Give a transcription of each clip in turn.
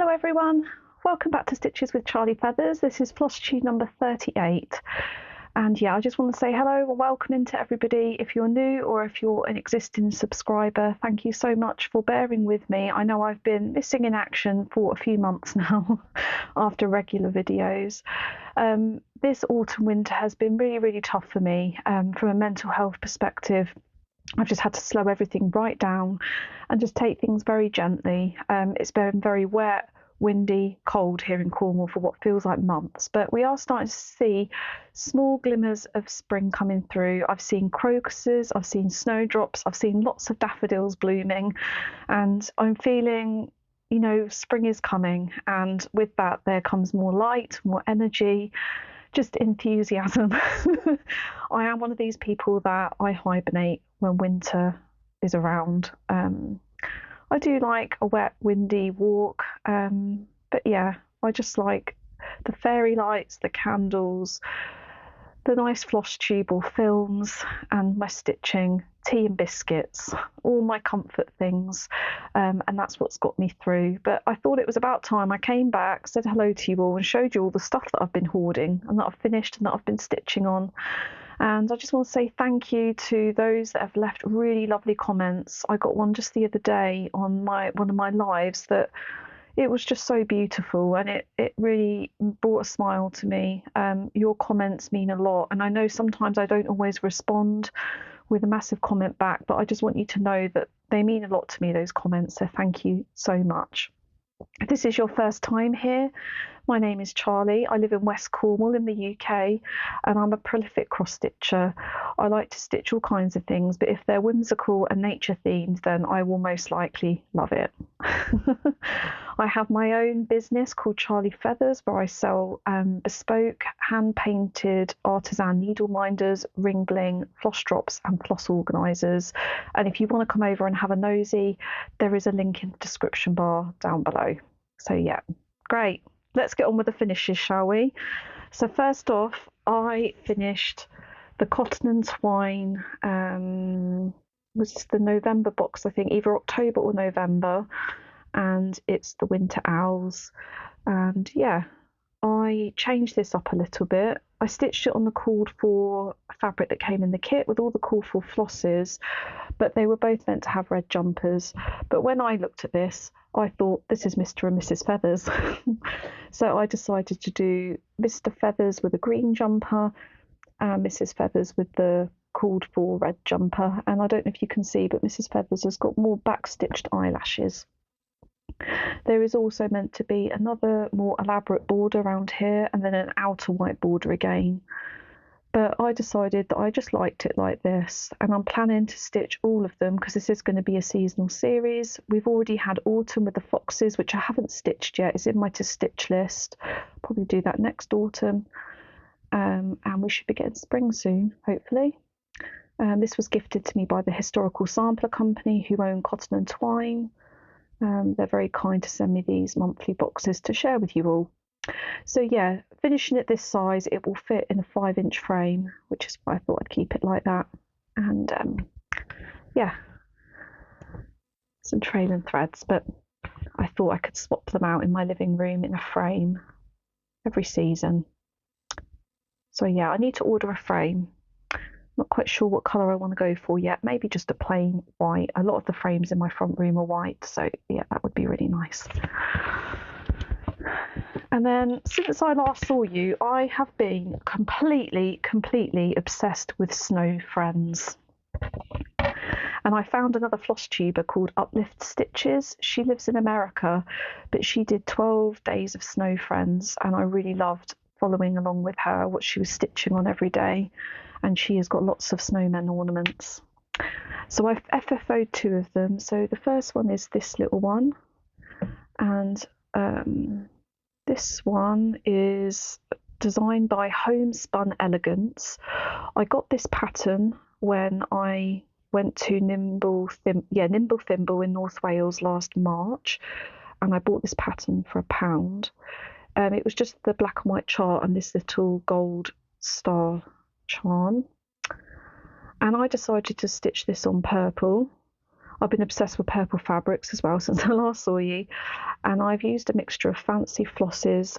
Hello everyone, welcome back to Stitches with Charlie Feathers. This is Flosstube number 38. And yeah, I just want to say hello and welcome into everybody. If you're new or if you're an existing subscriber, thank you so much for bearing with me. I know I've been missing in action for a few months now after regular videos. This autumn winter has been really tough for me from a mental health perspective. I've just had to slow everything right down and just take things very gently. It's been very wet, windy, cold here in Cornwall for what feels like months, but we are starting to see small glimmers of spring coming through. I've seen crocuses, I've seen snowdrops, I've seen lots of daffodils blooming, and I'm feeling, you know, spring is coming, and with that there comes more light, more energy, just enthusiasm. I am one of these people that I hibernate when winter is around. I do like a wet, windy walk, but yeah, I just like the fairy lights, the candles, the nice Flosstube or films, and my stitching, tea and biscuits, all my comfort things, and that's what's got me through. But I thought it was about time I came back, said hello to you all, and showed you all the stuff that I've been hoarding and that I've finished and that I've been stitching on. And I just want to say thank you to those that have left really lovely comments. I got one just the other day on one of my lives that it was just so beautiful, and it really brought a smile to me. Your comments mean a lot, and I know sometimes I don't always respond with a massive comment back, but I just want you to know that they mean a lot to me, those comments, so thank you so much. If this is your first time here, my name is Charlie. I live in West Cornwall in the UK, and I'm a prolific cross-stitcher. I like to stitch all kinds of things, but if they're whimsical and nature-themed, then I will most likely love it. I have my own business called Charlie Feathers, where I sell bespoke, hand-painted artisan needle minders, ring bling, floss drops, and floss organisers. And if you want to come over and have a nosy, there is a link in the description bar down below. So yeah, great. Let's get on with the finishes, shall we? So first off, I finished the Cotton and Twine, was the November box, I think, either October or November, and it's the Winter Owls. And yeah, I changed this up a little bit. I stitched it on the called for fabric that came in the kit with all the called for flosses, but they were both meant to have red jumpers. But when I looked at this, I thought this is Mr. and Mrs. Feathers. So I decided to do Mr. Feathers with a green jumper and Mrs. Feathers with the called for red jumper. And I don't know if you can see, but Mrs. Feathers has got more back-stitched eyelashes. There is also meant to be another more elaborate border around here, and then an outer white border again. But I decided that I just liked it like this, and I'm planning to stitch all of them because this is going to be a seasonal series. We've already had autumn with the foxes, which I haven't stitched yet. It's in my to stitch list. Probably do that next autumn, and we should be getting spring soon, hopefully. This was gifted to me by the Historical Sampler Company, who own Cotton and Twine. They're very kind to send me these monthly boxes to share with you all. So yeah, finishing it this size, it will fit in a 5-inch frame, which is why I thought I'd keep it like that. And yeah, some trailing threads, but I thought I could swap them out in my living room in a frame every season. So yeah, I need to order a frame. Not quite sure what colour I want to go for yet. Maybe just a plain white. A lot of the frames in my front room are white, so yeah, that would be really nice. And then since I last saw you, I have been completely obsessed with snow friends. And I found another floss tuber called Uplift Stitches. She lives in America, but she did 12 days of snow friends, and I really loved following along with her, what she was stitching on every day. And she has got lots of snowman ornaments. So I've FFO'd 2 of them. So the first one is this little one, and this one is designed by Homespun Elegance. I got this pattern when I went to Nimble Thimble in North Wales last March, and I bought this pattern for £1. It was just the black and white chart and this little gold star charm, and I decided to stitch this on purple. I've been obsessed with purple fabrics as well since I last saw you, and I've used a mixture of fancy flosses,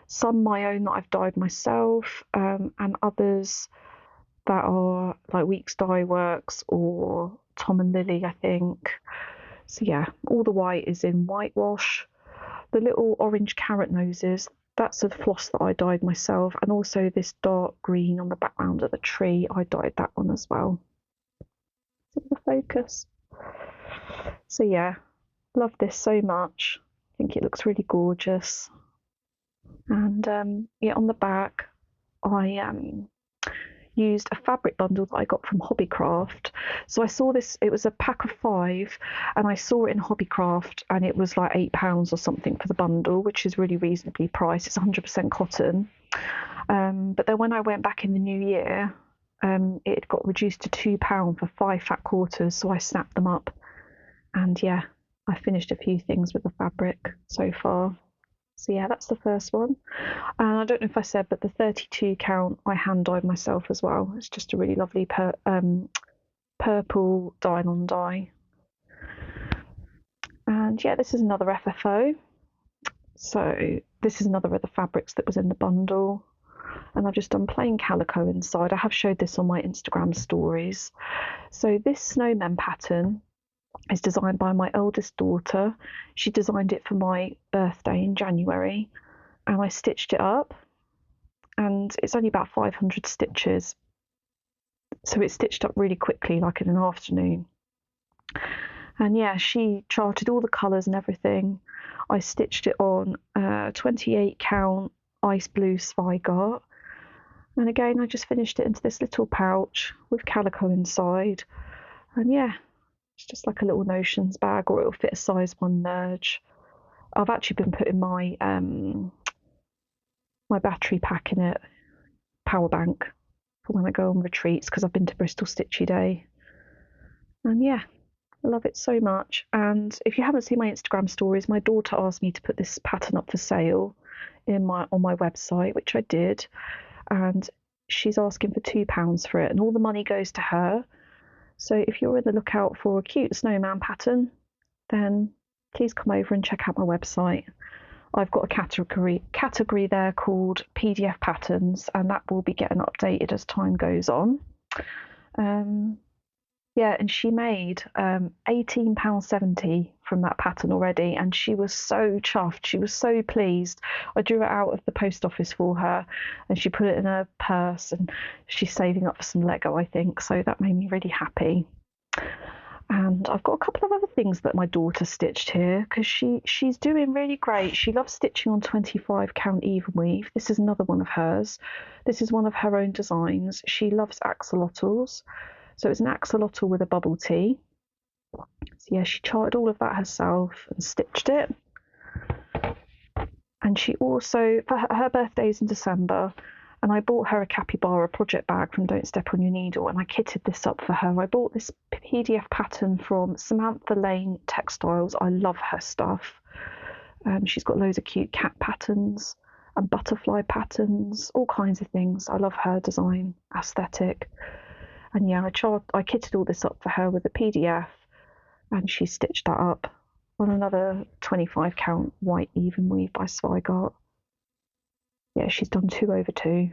some my own that I've dyed myself, and others that are like Weeks Dye Works or Tom and Lily, I think. So yeah, all the white is in whitewash. The little orange carrot noses, that's a floss that I dyed myself, and also this dark green on the background of the tree, I dyed that one as well. The focus. So yeah, love this so much. I think it looks really gorgeous. And yeah, on the back, I used a fabric bundle that I got from Hobbycraft. So I saw this, it was a pack of 5, and I saw it in Hobbycraft, and it was like £8 or something for the bundle, which is really reasonably priced. It's 100% cotton. But then when I went back in the new year, it got reduced to £2 for 5 fat quarters, so I snapped them up. And yeah, I finished a few things with the fabric so far. So yeah, that's the first one. And I don't know if I said, but the 32 count I hand dyed myself as well. It's just a really lovely purple dye-on dye. And yeah, this is another FFO. So this is another of the fabrics that was in the bundle. And I've just done plain calico inside. I have showed this on my Instagram stories. So this Snowman pattern is designed by my eldest daughter. She designed it for my birthday in January, and I stitched it up, and it's only about 500 stitches, so it's stitched up really quickly, like in an afternoon. And yeah, she charted all the colours and everything. I stitched it on 28 count ice blue Zweigart, and again I just finished it into this little pouch with calico inside. And yeah, it's just like a little notions bag, or it'll fit a size 1 merge. I've actually been putting my my battery pack in it, power bank, for when I go on retreats, because I've been to Bristol Stitchy Day. And yeah, I love it so much. And if you haven't seen my Instagram stories, my daughter asked me to put this pattern up for sale on my website, which I did. And she's asking for £2 for it, and all the money goes to her. So if you're on the lookout for a cute snowman pattern, then please come over and check out my website. I've got a category there called PDF patterns, and that will be getting updated as time goes on. Yeah, and she made £18.70 from that pattern already, and she was so chuffed. She was so pleased. I drew it out of the post office for her, and she put it in her purse, and she's saving up for some Lego, I think, so that made me really happy. And I've got a couple of other things that my daughter stitched here, because she's doing really great. She loves stitching on 25 count even weave. This is another one of hers. This is one of her own designs. She loves axolotls. So it's an axolotl with a bubble tee. So yeah, she charted all of that herself and stitched it. And she also, for her birthday's in December, and I bought her a capybara project bag from Don't Step on Your Needle, and I kitted this up for her. I bought this PDF pattern from Samantha Lane Textiles. I love her stuff. She's got loads of cute cat patterns and butterfly patterns, all kinds of things. I love her design aesthetic. And yeah, I kitted all this up for her with a PDF, and she stitched that up on another 25 count white even weave by Zweigart. Yeah, she's done 2 over 2.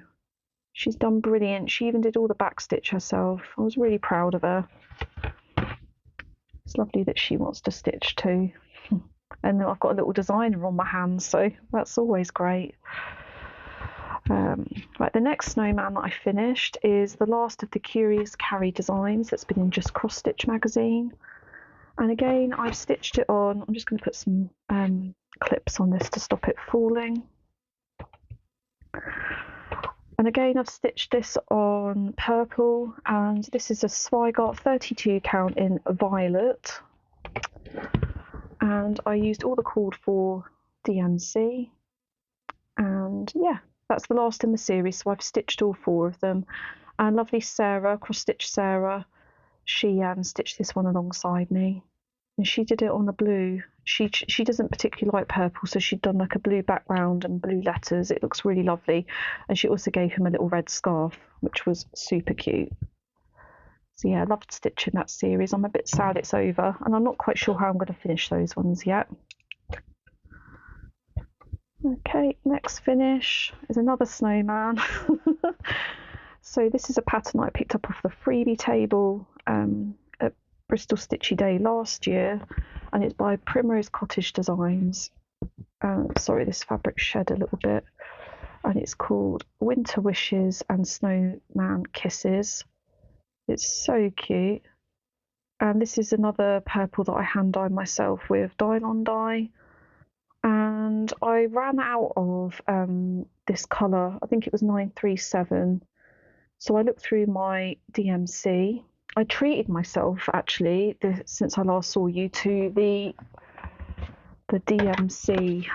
She's done brilliant. She even did all the back stitch herself. I was really proud of her. It's lovely that she wants to stitch too. And then I've got a little designer on my hands, so that's always great. Right, the next snowman that I finished is the last of the Curious Carrie designs that's been in Just Cross Stitch magazine. And again, I've stitched it on. I'm just going to put some clips on this to stop it falling. And again, I've stitched this on purple, and this is a Zweigart 32 count in violet. And I used all the called for DMC. And yeah, that's the last in the series, so I've stitched all 4 of them. And lovely Sarah, Cross Stitch Sarah, she stitched this one alongside me, and she did it on a blue. She doesn't particularly like purple, so she'd done like a blue background and blue letters. It looks really lovely, and she also gave him a little red scarf, which was super cute. So yeah, I loved stitching that series. I'm a bit sad it's over, and I'm not quite sure how I'm going to finish those ones yet. Okay, next finish is another snowman. So this is a pattern I picked up off the freebie table at Bristol Stitchy Day last year, and it's by Primrose Cottage Designs. Sorry, this fabric shed a little bit, and it's called Winter Wishes and Snowman Kisses. It's so cute, and this is another purple that I hand dyed myself with Dylon dye, and I ran out of this colour. I think it was 937, so I looked through my DMC. I treated myself actually since I last saw you to the DMC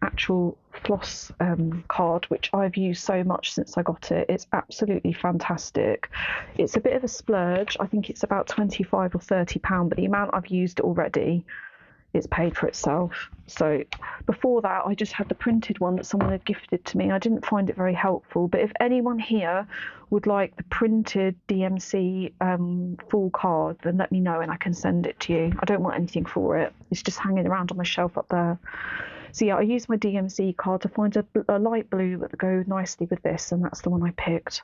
actual floss card, which I've used so much since I got it. It's absolutely fantastic. It's a bit of a splurge. I think it's about £25 or £30, but the amount I've used already, it's paid for itself. So before that, I just had the printed one that someone had gifted to me. I didn't find it very helpful, but if anyone here would like the printed DMC full card, then let me know and I can send it to you. I don't want anything for it. It's just hanging around on my shelf up there. So yeah, I used my DMC card to find a light blue that would go nicely with this, and that's the one I picked.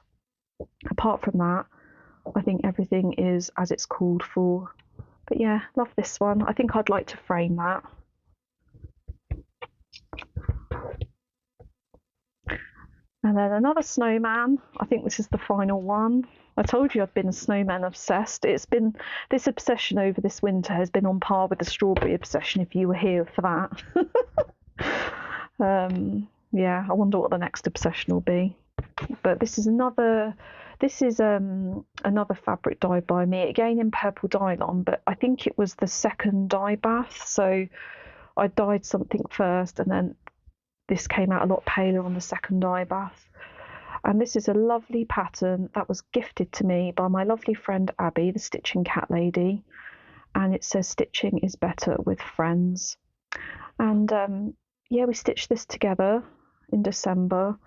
Apart from that, I think everything is as it's called for. But yeah, love this one. I think I'd like to frame that. And then another snowman. I think this is the final one. I told you I've been snowman obsessed. It's been, this obsession over this winter has been on par with the strawberry obsession, if you were here for that. Yeah, I wonder what the next obsession will be. But this is another fabric dyed by me, again in purple Dylon, but I think it was the second dye bath. So I dyed something first, and then this came out a lot paler on the second dye bath. And this is a lovely pattern that was gifted to me by my lovely friend Abby, the Stitching Cat Lady. And it says stitching is better with friends. And yeah, we stitched this together in December.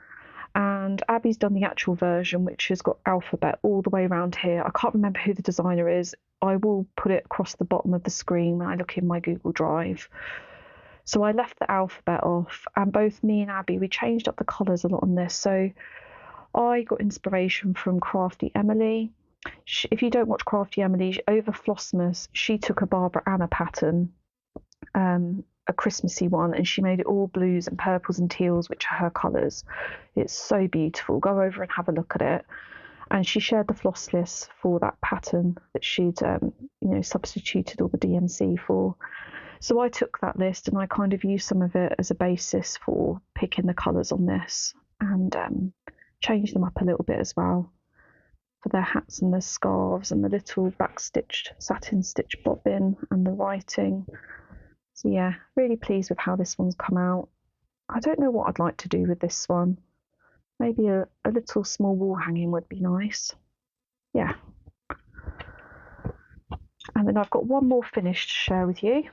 And Abby's done the actual version, which has got alphabet all the way around here. I can't remember who the designer is. I will put it across the bottom of the screen when I look in my Google Drive. So I left the alphabet off, and both me and Abby, we changed up the colours a lot on this. So I got inspiration from Crafty Emily. If you don't watch Crafty Emily, over Flossmas, she took a Barbara Anna pattern, a Christmassy one, and she made it all blues and purples and teals, which are her colours. It's so beautiful. Go over and have a look at it. And she shared the floss list for that pattern that she'd substituted all the DMC for. So I took that list and I kind of used some of it as a basis for picking the colours on this, and changed them up a little bit as well for their hats and their scarves and the little back stitched satin stitch bobbin and the writing. So yeah, really pleased with how this one's come out. I don't know what I'd like to do with this one. Maybe a little small wall hanging would be nice. Yeah. And then I've got one more finish to share with you.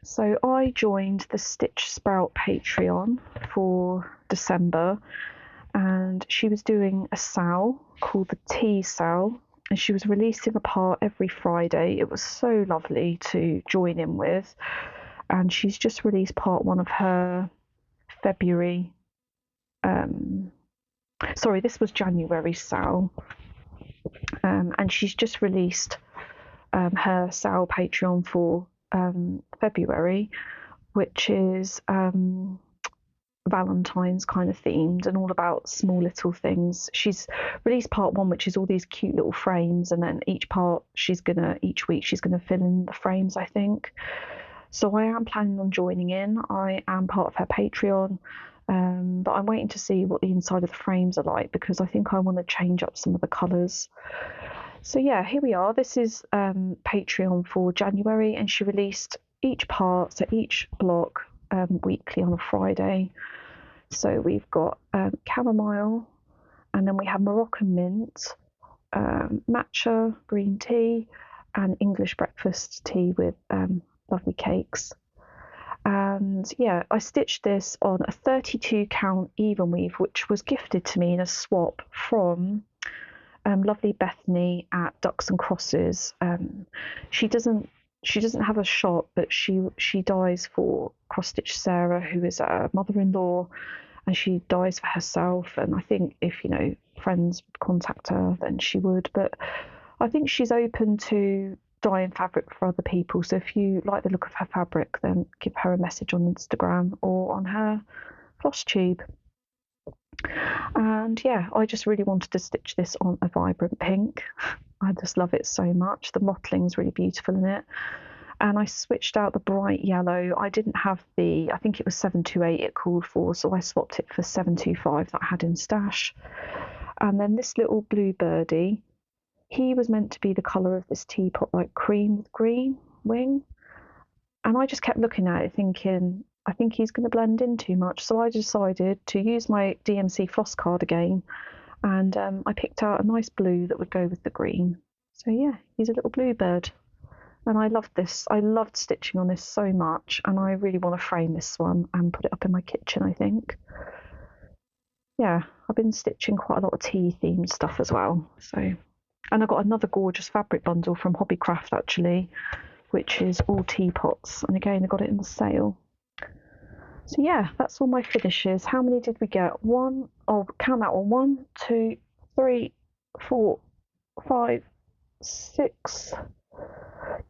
So I joined the Stitch Sprout Patreon for December, and she was doing a SAL called the Tea SAL, and she was releasing a part every Friday. It was so lovely to join in with. And she's just released part one of her February. Sorry, this was January SAL. And she's just released her SAL Patreon for February, which is Valentine's kind of themed and all about small little things. She's released part one, which is all these cute little frames, and then each week she's gonna fill in the frames, I think. So I am planning on joining in. I am part of her Patreon, but I'm waiting to see what the inside of the frames are like, because I think I want to change up some of the colours. So yeah, here we are. This is Patreon for January, and she released each part, so each block, weekly on a Friday. So we've got chamomile, and then we have Moroccan mint, matcha green tea, and English breakfast tea with lovely cakes. And yeah, I stitched this on a 32 count even weave, which was gifted to me in a swap from lovely Bethany at Ducks and Crosses. She doesn't have a shop, but she dyes for Cross Stitch Sarah, who is a mother-in-law, and she dyes for herself. And I think if friends would contact her, then she would. But I think she's open to dyeing fabric for other people. So if you like the look of her fabric, then give her a message on Instagram or on her Flosstube. And yeah, I just really wanted to stitch this on a vibrant pink. I just love it so much. The mottling's really beautiful in it. And I switched out the bright yellow. I didn't have I think it was 728 it called for, so I swapped it for 725 that I had in stash. And then this little blue birdie, he was meant to be the colour of this teapot, like cream with green wing. And I just kept looking at it thinking, I think he's going to blend in too much. So I decided to use my DMC floss card again. And I picked out a nice blue that would go with the green. So yeah, he's a little bluebird. And I loved this. I loved stitching on this so much. And I really want to frame this one and put it up in my kitchen, I think. Yeah, I've been stitching quite a lot of tea themed stuff as well. And I got another gorgeous fabric bundle from Hobbycraft actually, which is all teapots. And again, I got it in the sale. So yeah, that's all my finishes. How many did we get? Count that one. 1, 2, 3, 4, 5, 6.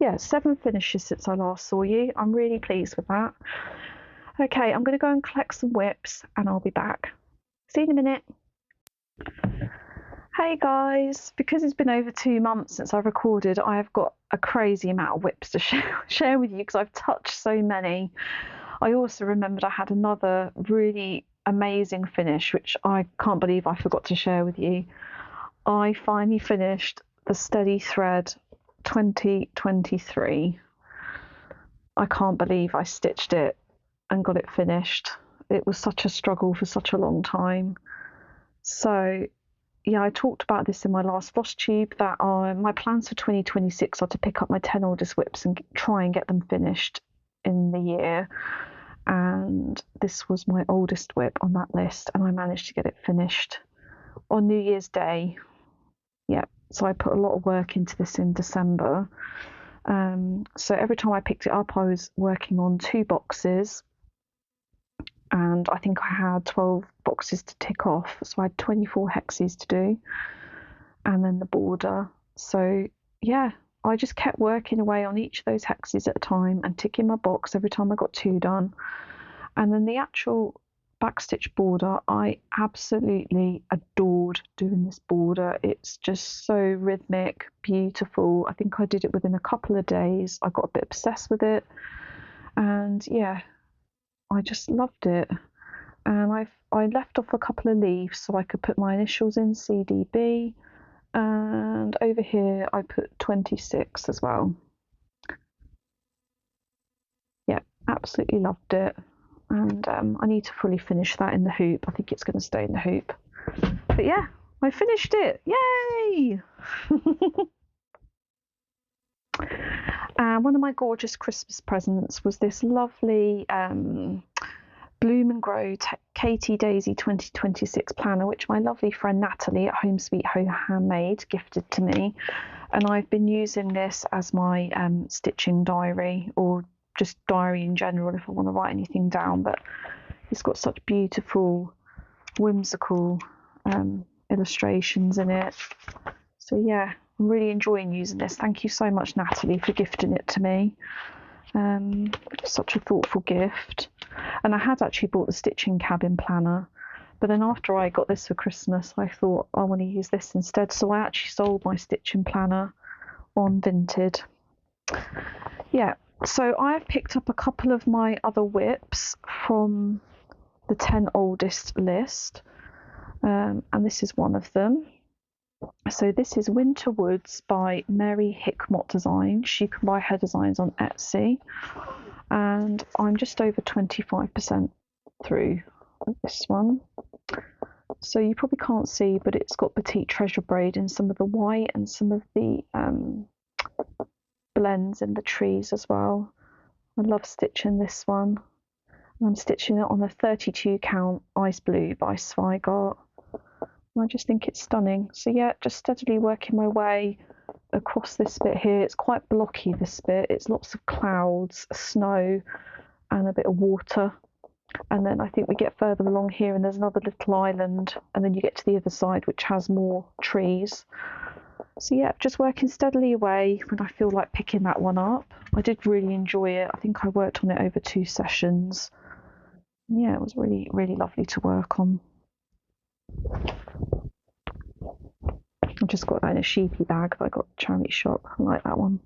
Yeah, 7 finishes since I last saw you. I'm really pleased with that. Okay, I'm going to go and collect some whips and I'll be back. See you in a minute. Hey guys, because it's been over 2 months since I recorded, I have got a crazy amount of whips to share with you because I've touched so many. I also remembered I had another really amazing finish, which I can't believe I forgot to share with you. I finally finished the Steady Thread 2023. I can't believe I stitched it and got it finished. It was such a struggle for such a long time. So yeah, I talked about this in my last Flosstube that my plans for 2026 are to pick up my 10 oldest whips and try and get them finished in the year. And this was my oldest whip on that list, and I managed to get it finished on New Year's Day. Yeah, so I put a lot of work into this in December. So every time I picked it up, I was working on 2 boxes, and I think I had 12 boxes to tick off. So I had 24 hexes to do, and then the border. So yeah, I just kept working away on each of those hexes at a time and ticking my box every time I got 2 done. And then the actual backstitch border, I absolutely adored doing this border. It's just so rhythmic, beautiful. I think I did it within a couple of days. I got a bit obsessed with it, and yeah, I just loved it. And I left off a couple of leaves so I could put my initials in, CDB, and over here I put 26 as well. Yeah, absolutely loved it. And I need to fully finish that in the hoop. I think it's going to stay in the hoop. But yeah, I finished it. Yay! And one of my gorgeous Christmas presents was this lovely Bloom and Grow Katie Daisy 2026 planner, which my lovely friend Natalie at Home Sweet Ho Handmade gifted to me. And I've been using this as my stitching diary, or just diary in general if I want to write anything down. But it's got such beautiful, whimsical illustrations in it. So yeah, I'm really enjoying using this. Thank you so much, Natalie, for gifting it to me. Such a thoughtful gift. And I had actually bought the Stitching Cabin planner, but then after I got this for Christmas, I thought I want to use this instead. So I actually sold my stitching planner on Vinted. Yeah, so I've picked up a couple of my other whips from the 10 oldest list, and this is one of them. So this is Winter Woods by Mary Hickmott Designs. You can buy her designs on Etsy, and I'm just over 25% through this one. So you probably can't see, but it's got petite treasure braid in some of the white and some of the blends in the trees as well. I love stitching this one. I'm stitching it on a 32 count ice blue by Zweigart. I just think it's stunning. So yeah, just steadily working my way across this bit here. It's quite blocky, this bit. It's lots of clouds, snow, and a bit of water. And then I think we get further along here and there's another little island, and then you get to the other side which has more trees. So yeah, just working steadily away when I feel like picking that one up. I did really enjoy it. I think I worked on it over 2 sessions. Yeah, it was really, really lovely to work on. I've just got that in a sheepy bag that I got at the charity shop. I like that one.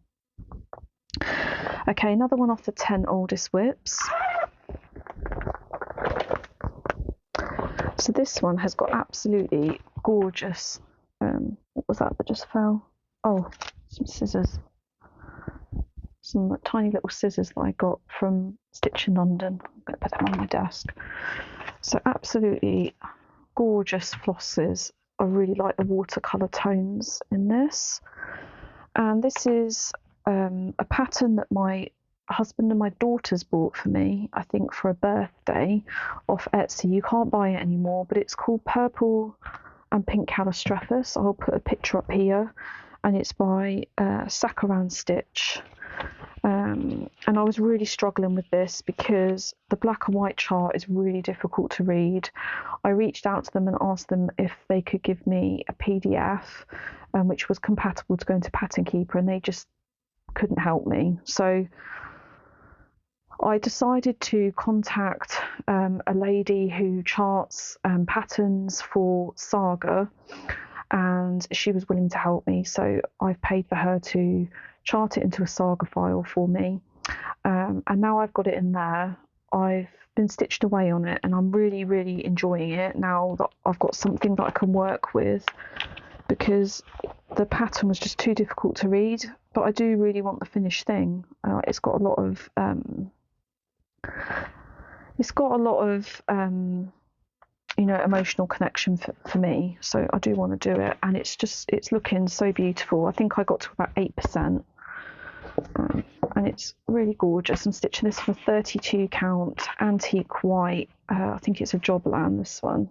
Okay, another one off the 10 oldest whips. So this one has got absolutely gorgeous, what was that just fell? Oh, some scissors. Some tiny little scissors that I got from Stitch in London. I'm going to put them on my desk. So absolutely gorgeous flosses. I really like the watercolour tones in this. And this is a pattern that my husband and my daughters bought for me, I think for a birthday, off Etsy. You can't buy it anymore, but it's called Purple and Pink Callestrephus. I'll put a picture up here, and it's by Sakoran Stitch. And I was really struggling with this because the black and white chart is really difficult to read. I reached out to them and asked them if they could give me a PDF which was compatible to go into Pattern Keeper, and they just couldn't help me. So I decided to contact a lady who charts patterns for Saga, and she was willing to help me. So I've paid for her to chart it into a Saga file for me, and now I've got it in there. I've been stitched away on it, and I'm really, really enjoying it now that I've got something that I can work with, because the pattern was just too difficult to read. But I do really want the finished thing. It's got a lot of emotional connection for me, so I do want to do it, and it's looking so beautiful. I think I got to about 8%, and it's really gorgeous. I'm stitching this from a 32 count antique white. I think it's a Jobland, this one.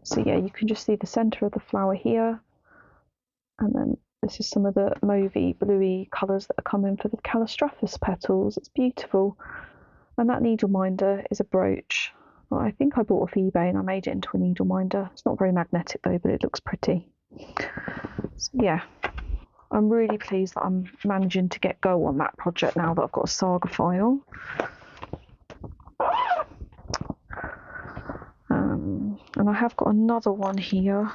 So yeah, you can just see the centre of the flower here, and then this is some of the mauvey bluey colours that are coming for the Callestrephus petals. It's beautiful. And that needle minder is a brooch. Well, I think I bought off eBay and I made it into a needle minder. It's not very magnetic though, but it looks pretty. So yeah, I'm really pleased that I'm managing to get go on that project now that I've got a Saga file. And I have got another one here.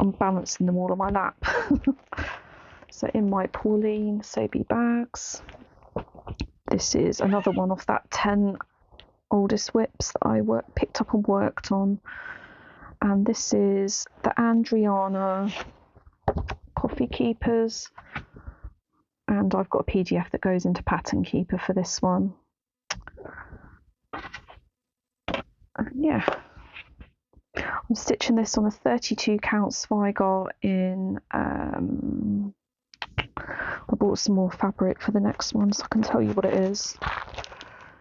I'm balancing them all on my lap. So in my Pauline Soapy bags. This is another one off that 10 oldest whips that I picked up and worked on. And this is the Andriana Coffee Keepers. And I've got a PDF that goes into Pattern Keeper for this one. And yeah. I'm stitching this on a 32 count Zweigart in, I bought some more fabric for the next one so I can tell you what it is.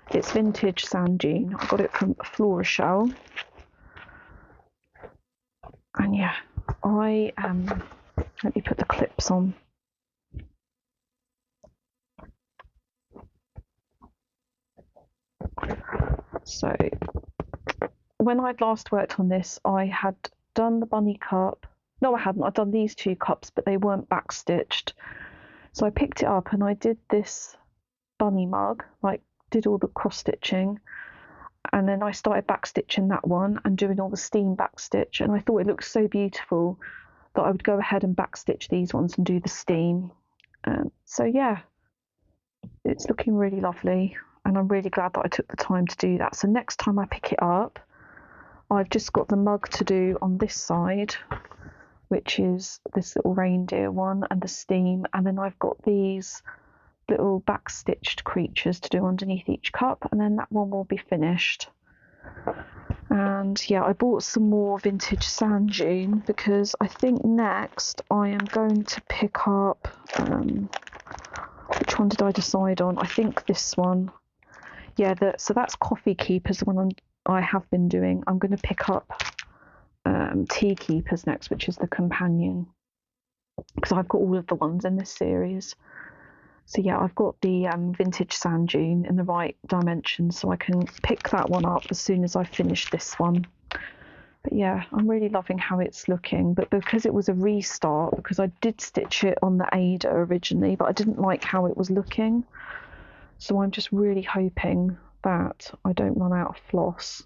It's vintage sand dune. I got it from Florishell. And yeah, let me put the clips on. So when I'd last worked on this, I had done the bunny cup. No, I hadn't. I'd done these 2 cups, but they weren't back stitched. So I picked it up and I did this bunny mug, did all the cross stitching, and then I started back stitching that one and doing all the steam back stitch, and I thought it looked so beautiful that I would go ahead and back stitch these ones and do the steam. So yeah, it's looking really lovely, and I'm really glad that I took the time to do that. So next time I pick it up, I've just got the mug to do on this side, which is this little reindeer one, and the steam, and then I've got these little back stitched creatures to do underneath each cup, and then that one will be finished. And yeah, I bought some more vintage sand dune because I think next I am going to pick up, which one did I decide on? I think this one. Yeah, so that's Coffee Keepers, the one I'm I have been doing. I'm going to pick up Tea Keepers next, which is the companion, because I've got all of the ones in this series. So yeah, I've got the vintage sand dune in the right dimension, so I can pick that one up as soon as I finish this one. But yeah, I'm really loving how it's looking. But because it was a restart, because I did stitch it on the Ada originally, but I didn't like how it was looking. So I'm just really hoping that I don't run out of floss.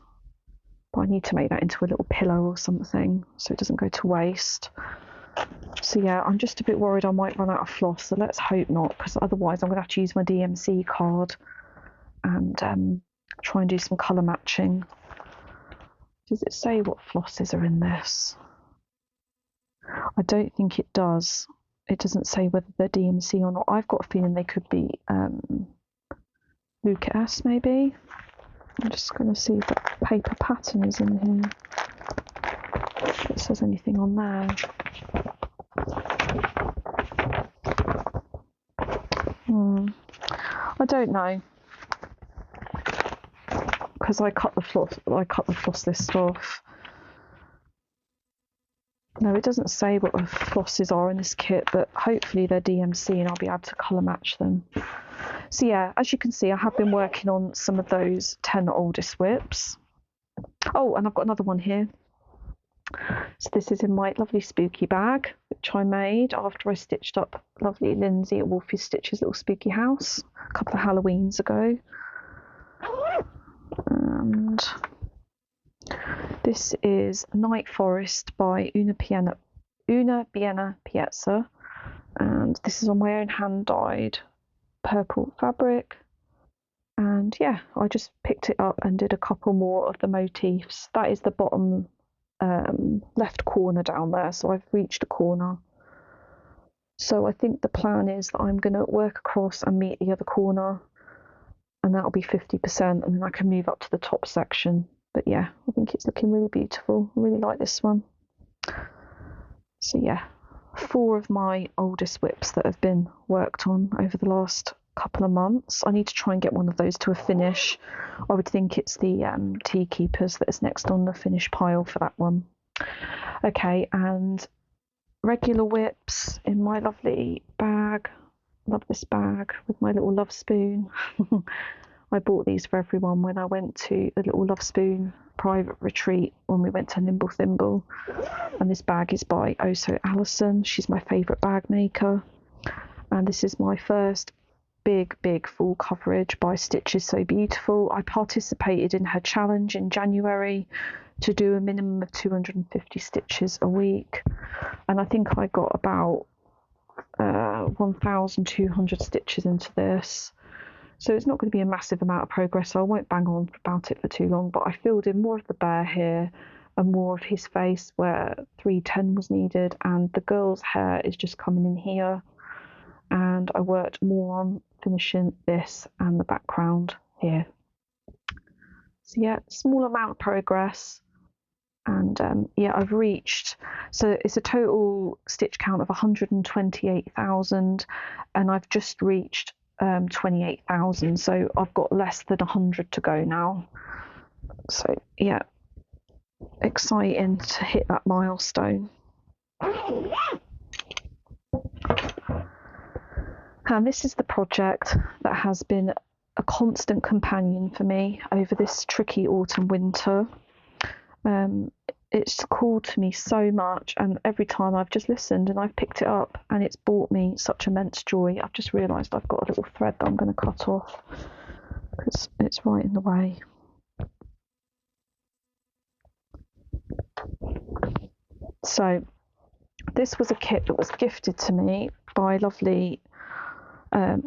But I need to make that into a little pillow or something so it doesn't go to waste. So yeah, I'm just a bit worried I might run out of floss, so let's hope not, because otherwise I'm going to have to use my DMC card and try and do some colour matching. Does it say what flosses are in this? I don't think it does. It doesn't say whether they're DMC or not. I've got a feeling they could be Luca S maybe. I'm just going to see if the paper pattern is in here. If it says anything on there. I don't know, because I cut the floss list off. No, it doesn't say what the flosses are in this kit, but hopefully they're DMC and I'll be able to colour match them. So yeah, as you can see, I have been working on some of those 10 oldest whips. Oh, and I've got another one here. So this is in my lovely spooky bag, which I made after I stitched up lovely Lindsay at Wolfie Stitch's little spooky house a couple of Halloweens ago. And this is Night Forest by Una Biena Pieza. And this is on my own hand-dyed purple fabric. And yeah, I just picked it up and did a couple more of the motifs. That is the bottom left corner down there, so I've reached a corner. So I think the plan is that I'm going to work across and meet the other corner, and that'll be 50%, and then I can move up to the top section. But yeah, I think it's looking really beautiful. I really like this one. So yeah, 4 of my oldest whips that have been worked on over the last couple of months. I need to try and get one of those to a finish. I would think it's the Tea Keepers that is next on the finish pile for that one. Okay, and regular whips in my lovely bag. Love this bag with my little love spoon. I bought these for everyone when I went to the little love spoon private retreat when we went to Nimble Thimble. And this bag is by Oso Allison. She's my favourite bag maker. And this is my first big full coverage by Stitches So Beautiful. I participated in her challenge in January to do a minimum of 250 stitches a week, and I think I got about 1,200 stitches into this, so it's not going to be a massive amount of progress, so I won't bang on about it for too long. But I filled in more of the bear here and more of his face where 310 was needed, and the girl's hair is just coming in here, and I worked more on finishing this and the background here. So yeah, small amount of progress, and yeah, I've reached, so it's a total stitch count of 128,000, and I've just reached 28,000, so I've got less than 100 to go now. So yeah, exciting to hit that milestone. And this is the project that has been a constant companion for me over this tricky autumn winter. It's called to me so much, and every time I've just listened and I've picked it up, and it's brought me such immense joy. I've just realised I've got a little thread that I'm going to cut off because it's right in the way. So this was a kit that was gifted to me by lovely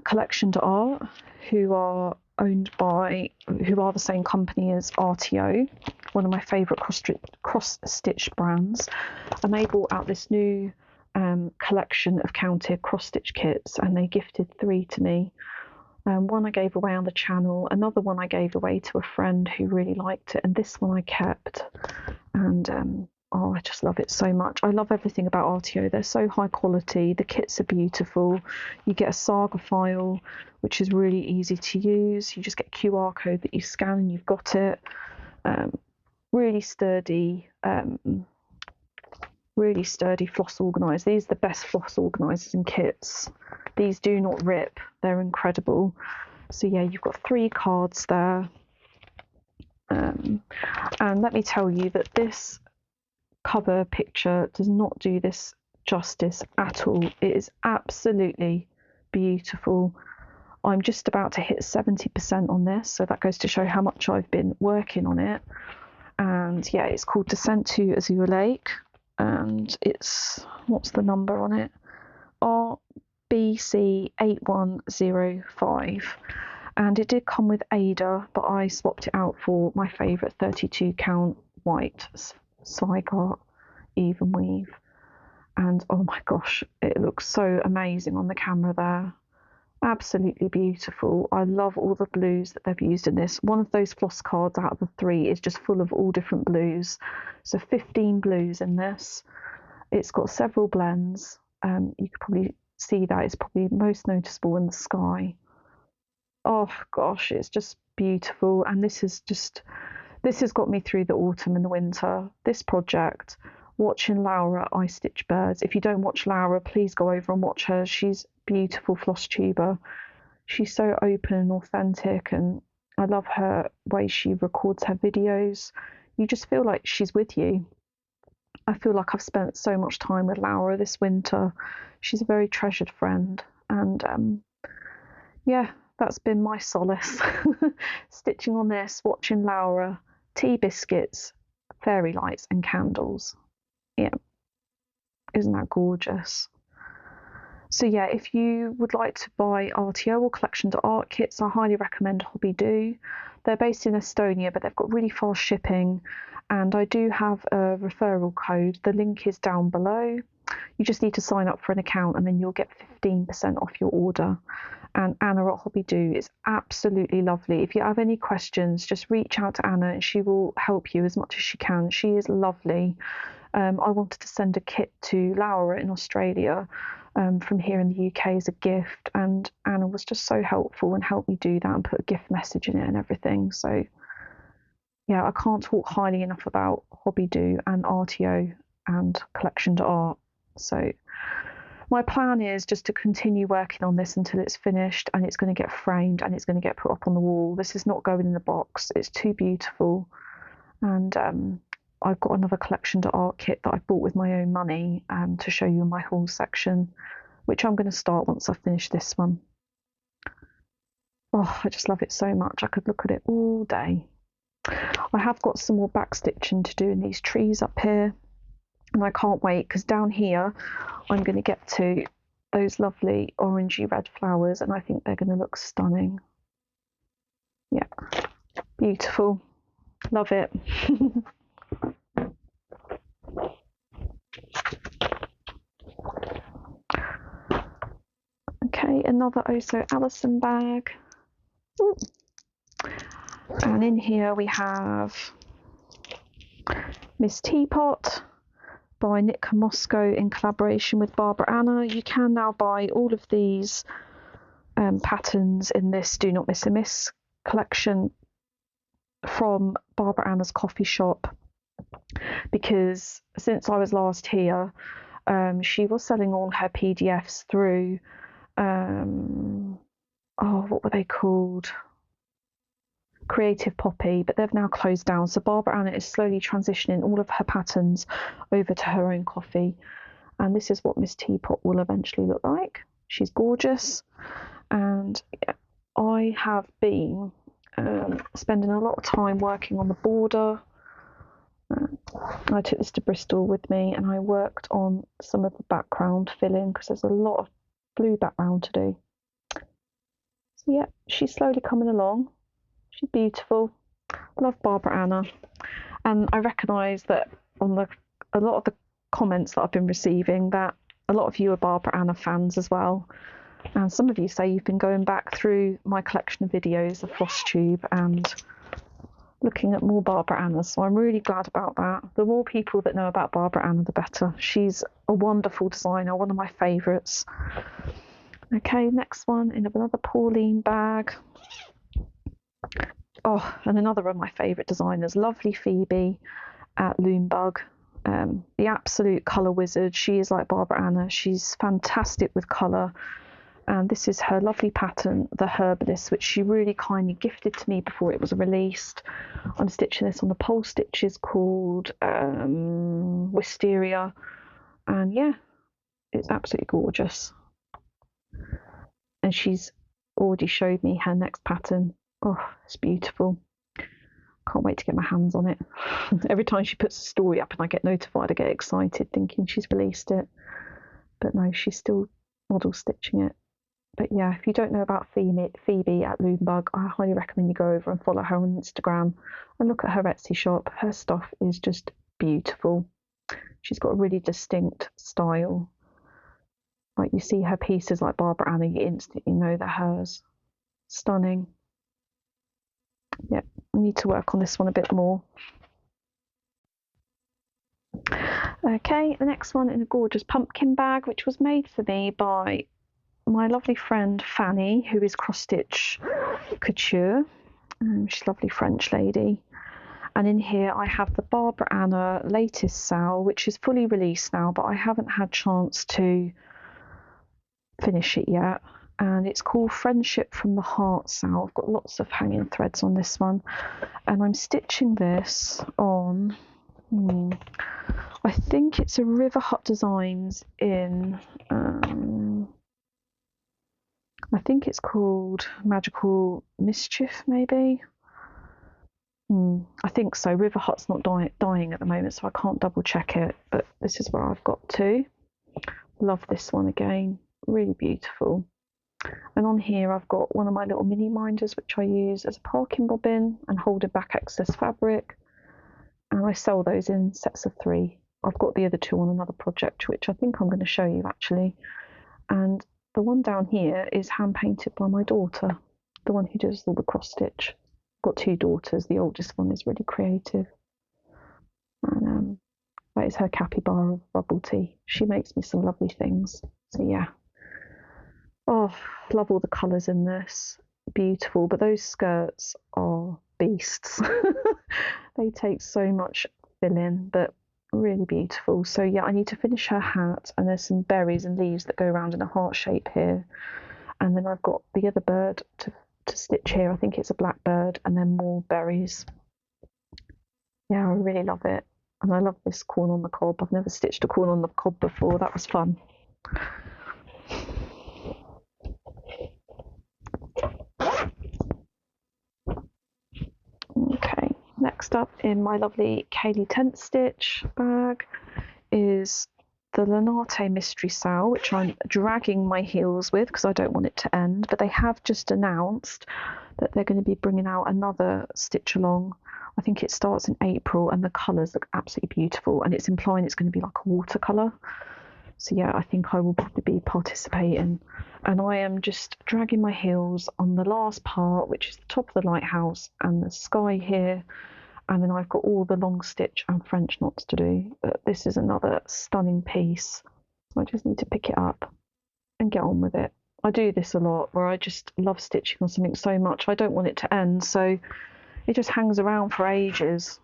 Collection d'Art, who are the same company as RTO, one of my favourite cross-stitch brands, and they brought out this new collection of counted cross-stitch kits, and they gifted 3 to me. One I gave away on the channel, another one I gave away to a friend who really liked it, and this one I kept. And oh, I just love it so much. I love everything about RTO. They're so high quality. The kits are beautiful. You get a saga file, which is really easy to use. You just get a QR code that you scan and you've got it. Really sturdy floss organisers. These are the best floss organisers and kits. These do not rip, they're incredible. So yeah, you've got 3 cards there. And let me tell you that this cover picture does not do this justice at all. It is absolutely beautiful. I'm just about to hit 70% on this, so that goes to show how much I've been working on it. And yeah, it's called Descent to Azure Lake, and it's, what's the number on it? RBC8105. And it did come with Ada, but I swapped it out for my favourite 32 count white Swigart even weave. And oh my gosh, it looks so amazing on the camera there. Absolutely beautiful. I love all the blues that they've used in this. One of those floss cards out of the 3 is just full of all different blues. So 15 blues in this. It's got several blends. You could probably see that it's probably most noticeable in the sky. Oh gosh, it's just beautiful. And this has got me through the autumn and the winter. This project, watching Laura I Stitch Birds. If you don't watch Laura, please go over and watch her. She's beautiful floss tuber. She's so open and authentic, and I love her way she records her videos. You just feel like she's with you. I feel like I've spent so much time with Laura this winter. She's a very treasured friend, and yeah, that's been my solace. Stitching on this, watching Laura, tea biscuits, fairy lights and candles. Yeah, isn't that gorgeous? So yeah, if you would like to buy RTO or collection to art kits, I highly recommend Hobby Do. They're based in Estonia, but they've got really fast shipping, and I do have a referral code. The link is down below. You just need to sign up for an account and then you'll get 15% off your order. And Anna at Hobby Do is absolutely lovely. If you have any questions, just reach out to Anna and she will help you as much as she can. She is lovely. I wanted to send a kit to Laura in Australia from here in the UK as a gift, and Anna was just so helpful and helped me do that and put a gift message in it and everything. So yeah, I can't talk highly enough about Hobby Do and RTO and collection to art. So my plan is just to continue working on this until it's finished and it's going to get framed and it's going to get put up on the wall. This is not going in the box. It's too beautiful. And I've got another collection to art kit that I bought with my own money to show you in my haul section, which I'm going to start once I finish this one. Oh, I just love it so much. I could look at it all day. I have got some more back stitching to do in these trees up here, and I can't wait because down here I'm going to get to those lovely orangey red flowers, and I think they're going to look stunning. Yeah, beautiful. Love it. Okay, another Oso Allison bag. Ooh. And in here we have Miss Teapot by Nitka Moscow in collaboration with Barbara Anna. You can now buy all of these patterns in this Do Not Miss a Miss collection from Barbara Anna's coffee shop, because since I was last here, she was selling all her PDFs through what were they called? Creative Poppy, but they've now closed down. So Barbara Anna is slowly transitioning all of her patterns over to her own coffee. And this is what Miss Teapot will eventually look like. She's gorgeous. And yeah, I have been spending a lot of time working on the border. I took this to Bristol with me and I worked on some of the background filling because there's a lot of blue background to do. So yeah, she's slowly coming along. She's beautiful. I love Barbara Anna. And I recognise that on a lot of the comments that I've been receiving that a lot of you are Barbara Anna fans as well. And some of you say you've been going back through my collection of videos of Flosstube and looking at more Barbara Anna. So I'm really glad about that. The more people that know about Barbara Anna, the better. She's a wonderful designer, one of my favourites. Okay, next one in another Pauline bag. Oh, and another of my favourite designers, lovely Freebie at Loombug. The absolute colour wizard. She is like Barbara Anna. She's fantastic with colour. And this is her lovely pattern, the Herbalist, which she really kindly gifted to me before it was released. I'm stitching this on the pole stitches called Wisteria. And yeah, it's absolutely gorgeous. And she's already showed me her next pattern. Oh, it's beautiful. Can't wait to get my hands on it. Every time she puts a story up and I get notified, I get excited thinking she's released it. But no, she's still model stitching it. But yeah, if you don't know about Freebie at Loombug, I highly recommend you go over and follow her on Instagram and look at her Etsy shop. Her stuff is just beautiful. She's got a really distinct style. Like you see her pieces like Barbara Anna, you instantly know they're hers. Stunning. Yep, I need to work on this one a bit more. Okay, the next one in a gorgeous pumpkin bag, which was made for me by my lovely friend Fanny, who is Cross Stitch Couture. She's a lovely French lady. And in here I have the Barbara Anna latest SAL, which is fully released now, but I haven't had chance to finish it yet. And it's called Friendship from the Heart SAL. I've got lots of hanging threads on this one. And I'm stitching this on, I think it's a River Hut Designs in, I think it's called Magical Mischief, maybe. I think so. River Hut's not dying at the moment, so I can't double check it. But this is where I've got to. Love this one again. Really beautiful. And on here I've got one of my little mini minders, which I use as a parking bobbin and holding back excess fabric. And I sell those in sets of 3. I've got the other 2 on another project, which I think I'm going to show you actually. And the one down here is hand painted by my daughter, the one who does all the cross stitch. I've got 2 daughters. The oldest one is really creative. And that is her capybara of bubble tea. She makes me some lovely things. So yeah. Oh, love all the colours in this. Beautiful. But those skirts are beasts. They take so much filling, but really beautiful. So yeah, I need to finish her hat, and there's some berries and leaves that go around in a heart shape here. And then I've got the other bird to stitch here. I think it's a blackbird, and then more berries. Yeah, I really love it. And I love this corn on the cob. I've never stitched a corn on the cob before. That was fun. Okay, next up in my lovely Kaylee tent stitch bag is the Lanarte Mystery SAL, which I'm dragging my heels with because I don't want it to end. But they have just announced that they're going to be bringing out another stitch along. I think it starts in April, and the colours look absolutely beautiful, and it's implying it's going to be like a watercolour. So yeah, I think I will probably be participating. And I am just dragging my heels on the last part, which is the top of the lighthouse and the sky here. And then I've got all the long stitch and French knots to do. But this is another stunning piece. So I just need to pick it up and get on with it. I do this a lot where I just love stitching on something so much. I don't want it to end, so it just hangs around for ages.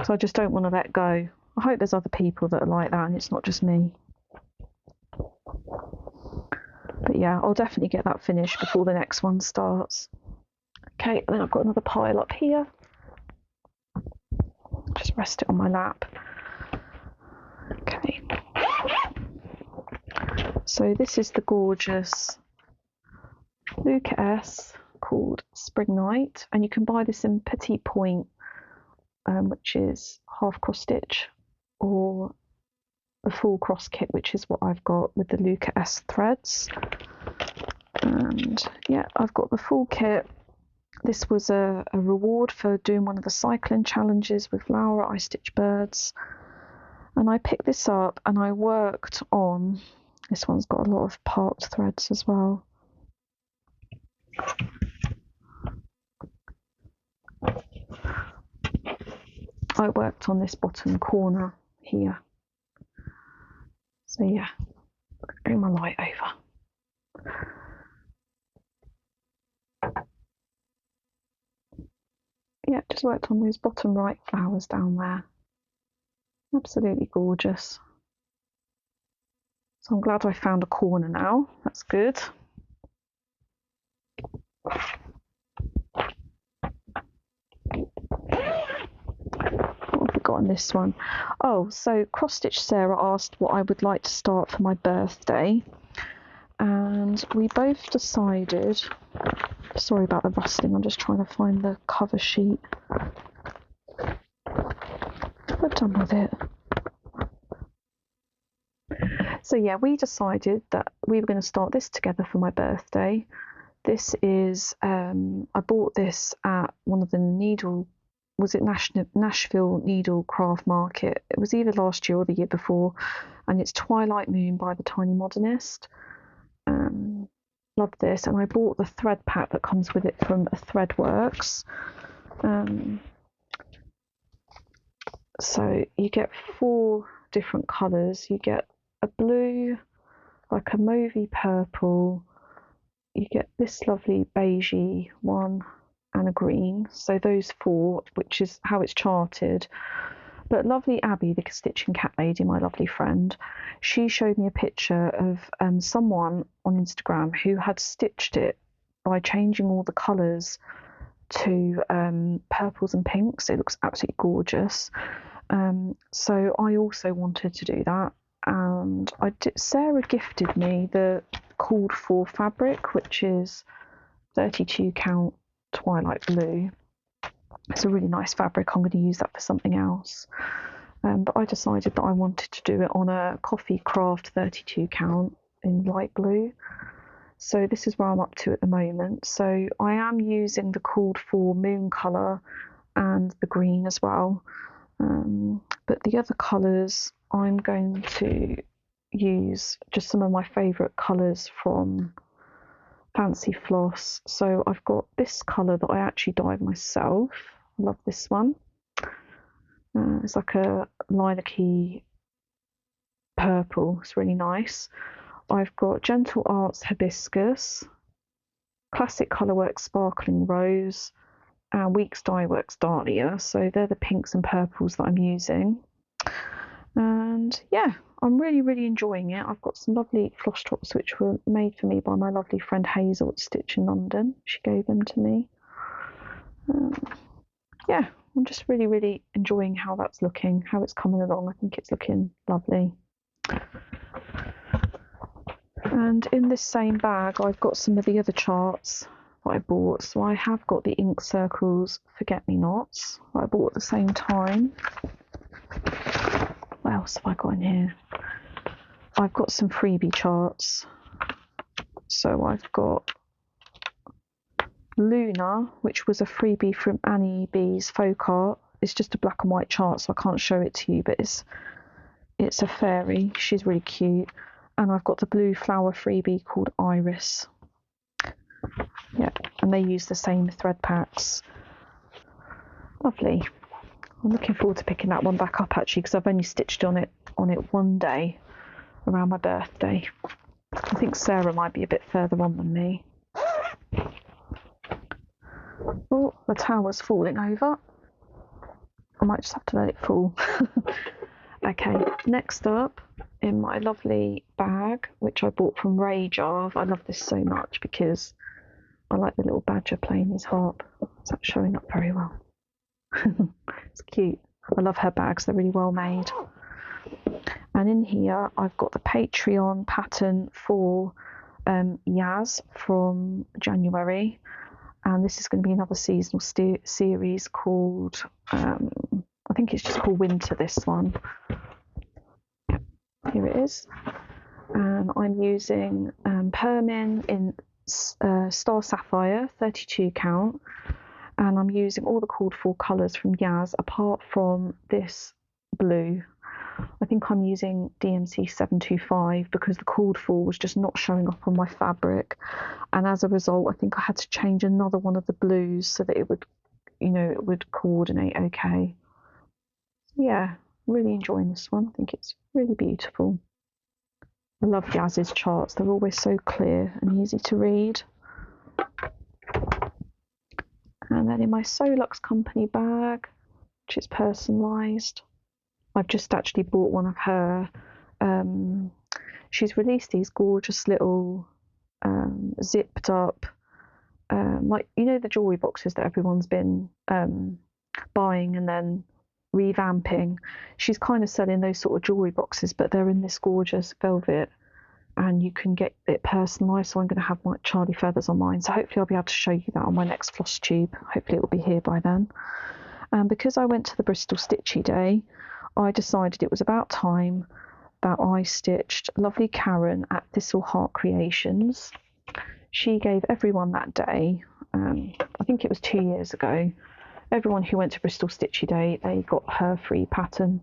So I just don't want to let go. I hope there's other people that are like that and it's not just me. But yeah, I'll definitely get that finished before the next one starts. Okay, and then I've got another pile up here. Just rest it on my lap. Okay. So this is the gorgeous Luca S called Spring Night, and you can buy this in Petit Point, which is half cross stitch, or the full cross kit, which is what I've got with the Luca S threads. And yeah, I've got the full kit. This was a reward for doing one of the cycling challenges with Laura, I Stitch Birds. And I picked this up and I worked on, this one's got a lot of parked threads as well. I worked on this bottom corner here. So yeah, bring my light over. just worked on those bottom right flowers down there. Absolutely gorgeous. So I'm glad I found a corner now. That's good. What have we got on this one? Oh, so Cross Stitch Sarah asked what I would like to start for my birthday. And we both decided, sorry about the rustling, I'm just trying to find the cover sheet. What have I done with it? So yeah, we decided that we were going to start this together for my birthday. This is, I bought this at one of the Nashville Needle Craft Market. It was either last year or the year before, and it's Twilight Moon by the Tiny Modernist. Love this, and I bought the thread pack that comes with it from Threadworks. So you get 4 different colours. You get a blue, like a mauvey purple, you get this lovely beigey one, and a green. So those 4, which is how it's charted. But lovely Abby, the Stitching Cat Lady, my lovely friend, she showed me a picture of someone on Instagram who had stitched it by changing all the colours to purples and pinks. It looks absolutely gorgeous. So I also wanted to do that, and Sarah gifted me the called for fabric, which is 32 count Twilight blue. It's a really nice fabric. I'm going to use that for something else. But I decided that I wanted to do it on a Coffee Craft 32 count in light blue. So this is where I'm up to at the moment. So I am using the called for moon colour and the green as well. But the other colours, I'm going to use just some of my favourite colours from Fancy Floss. So I've got this colour that I actually dyed myself. I love this one. It's like a lilac-y purple. It's really nice. I've got Gentle Arts Hibiscus, Classic Colourworks Sparkling Rose, and Weeks Dye Works Dahlia. So they're the pinks and purples that I'm using. And yeah, I'm really enjoying it. I've got some lovely floss tops which were made for me by my lovely friend Hazel at Stitch in London. She gave them to me. Yeah, I'm just really enjoying how that's looking, how it's coming along. I think it's looking lovely. And in this same bag, I've got some of the other charts that I bought. So I have got the Ink Circles Forget-Me-Nots that I bought at the same time. What else have I got in here? I've got some freebie charts. So I've got Luna, which was a freebie from Annie B's Folk Art. It's just a black and white chart, so I can't show it to you, but it's a fairy. She's really cute. And I've got the blue flower freebie called Iris. Yeah, and they use the same thread packs. Lovely. I'm looking forward to picking that one back up actually, because I've only stitched on it one day around my birthday. I think Sarah might be a bit further on than me. Oh, the tower's falling over. I might just have to let it fall. Okay, next up in my lovely bag, which I bought from Rage of. I love this so much because I like the little badger playing his harp. It's not showing up very well. It's cute. I love her bags, they're really well made. And in here I've got the Patreon pattern for Yaz from January, and this is going to be another seasonal series called I think it's just called Winter, this one. Here it is. And I'm using Permin in Star Sapphire 32 count, and I'm using all the called for colours from Yaz apart from this blue. I think I'm using DMC 725 because the called for was just not showing up on my fabric, and as a result I think I had to change another one of the blues so that it would, it would coordinate okay. Yeah, really enjoying this one. I think it's really beautiful. I love Yaz's charts, they're always so clear and easy to read. And then in my Solux Company bag, which is personalised, I've just actually bought one of her. She's released these gorgeous little zipped up, like, you know, the jewellery boxes that everyone's been buying and then revamping. She's kind of selling those sort of jewellery boxes, but they're in this gorgeous velvet, and you can get it personalised. So I'm going to have my Charlie feathers on mine. So hopefully I'll be able to show you that on my next Flosstube. Hopefully it will be here by then. And because I went to the Bristol Stitchy Day, I decided it was about time that I stitched lovely Karen at Thistleheart Creations. She gave everyone that day, I think it was 2 years ago, everyone who went to Bristol Stitchy Day, they got her free pattern.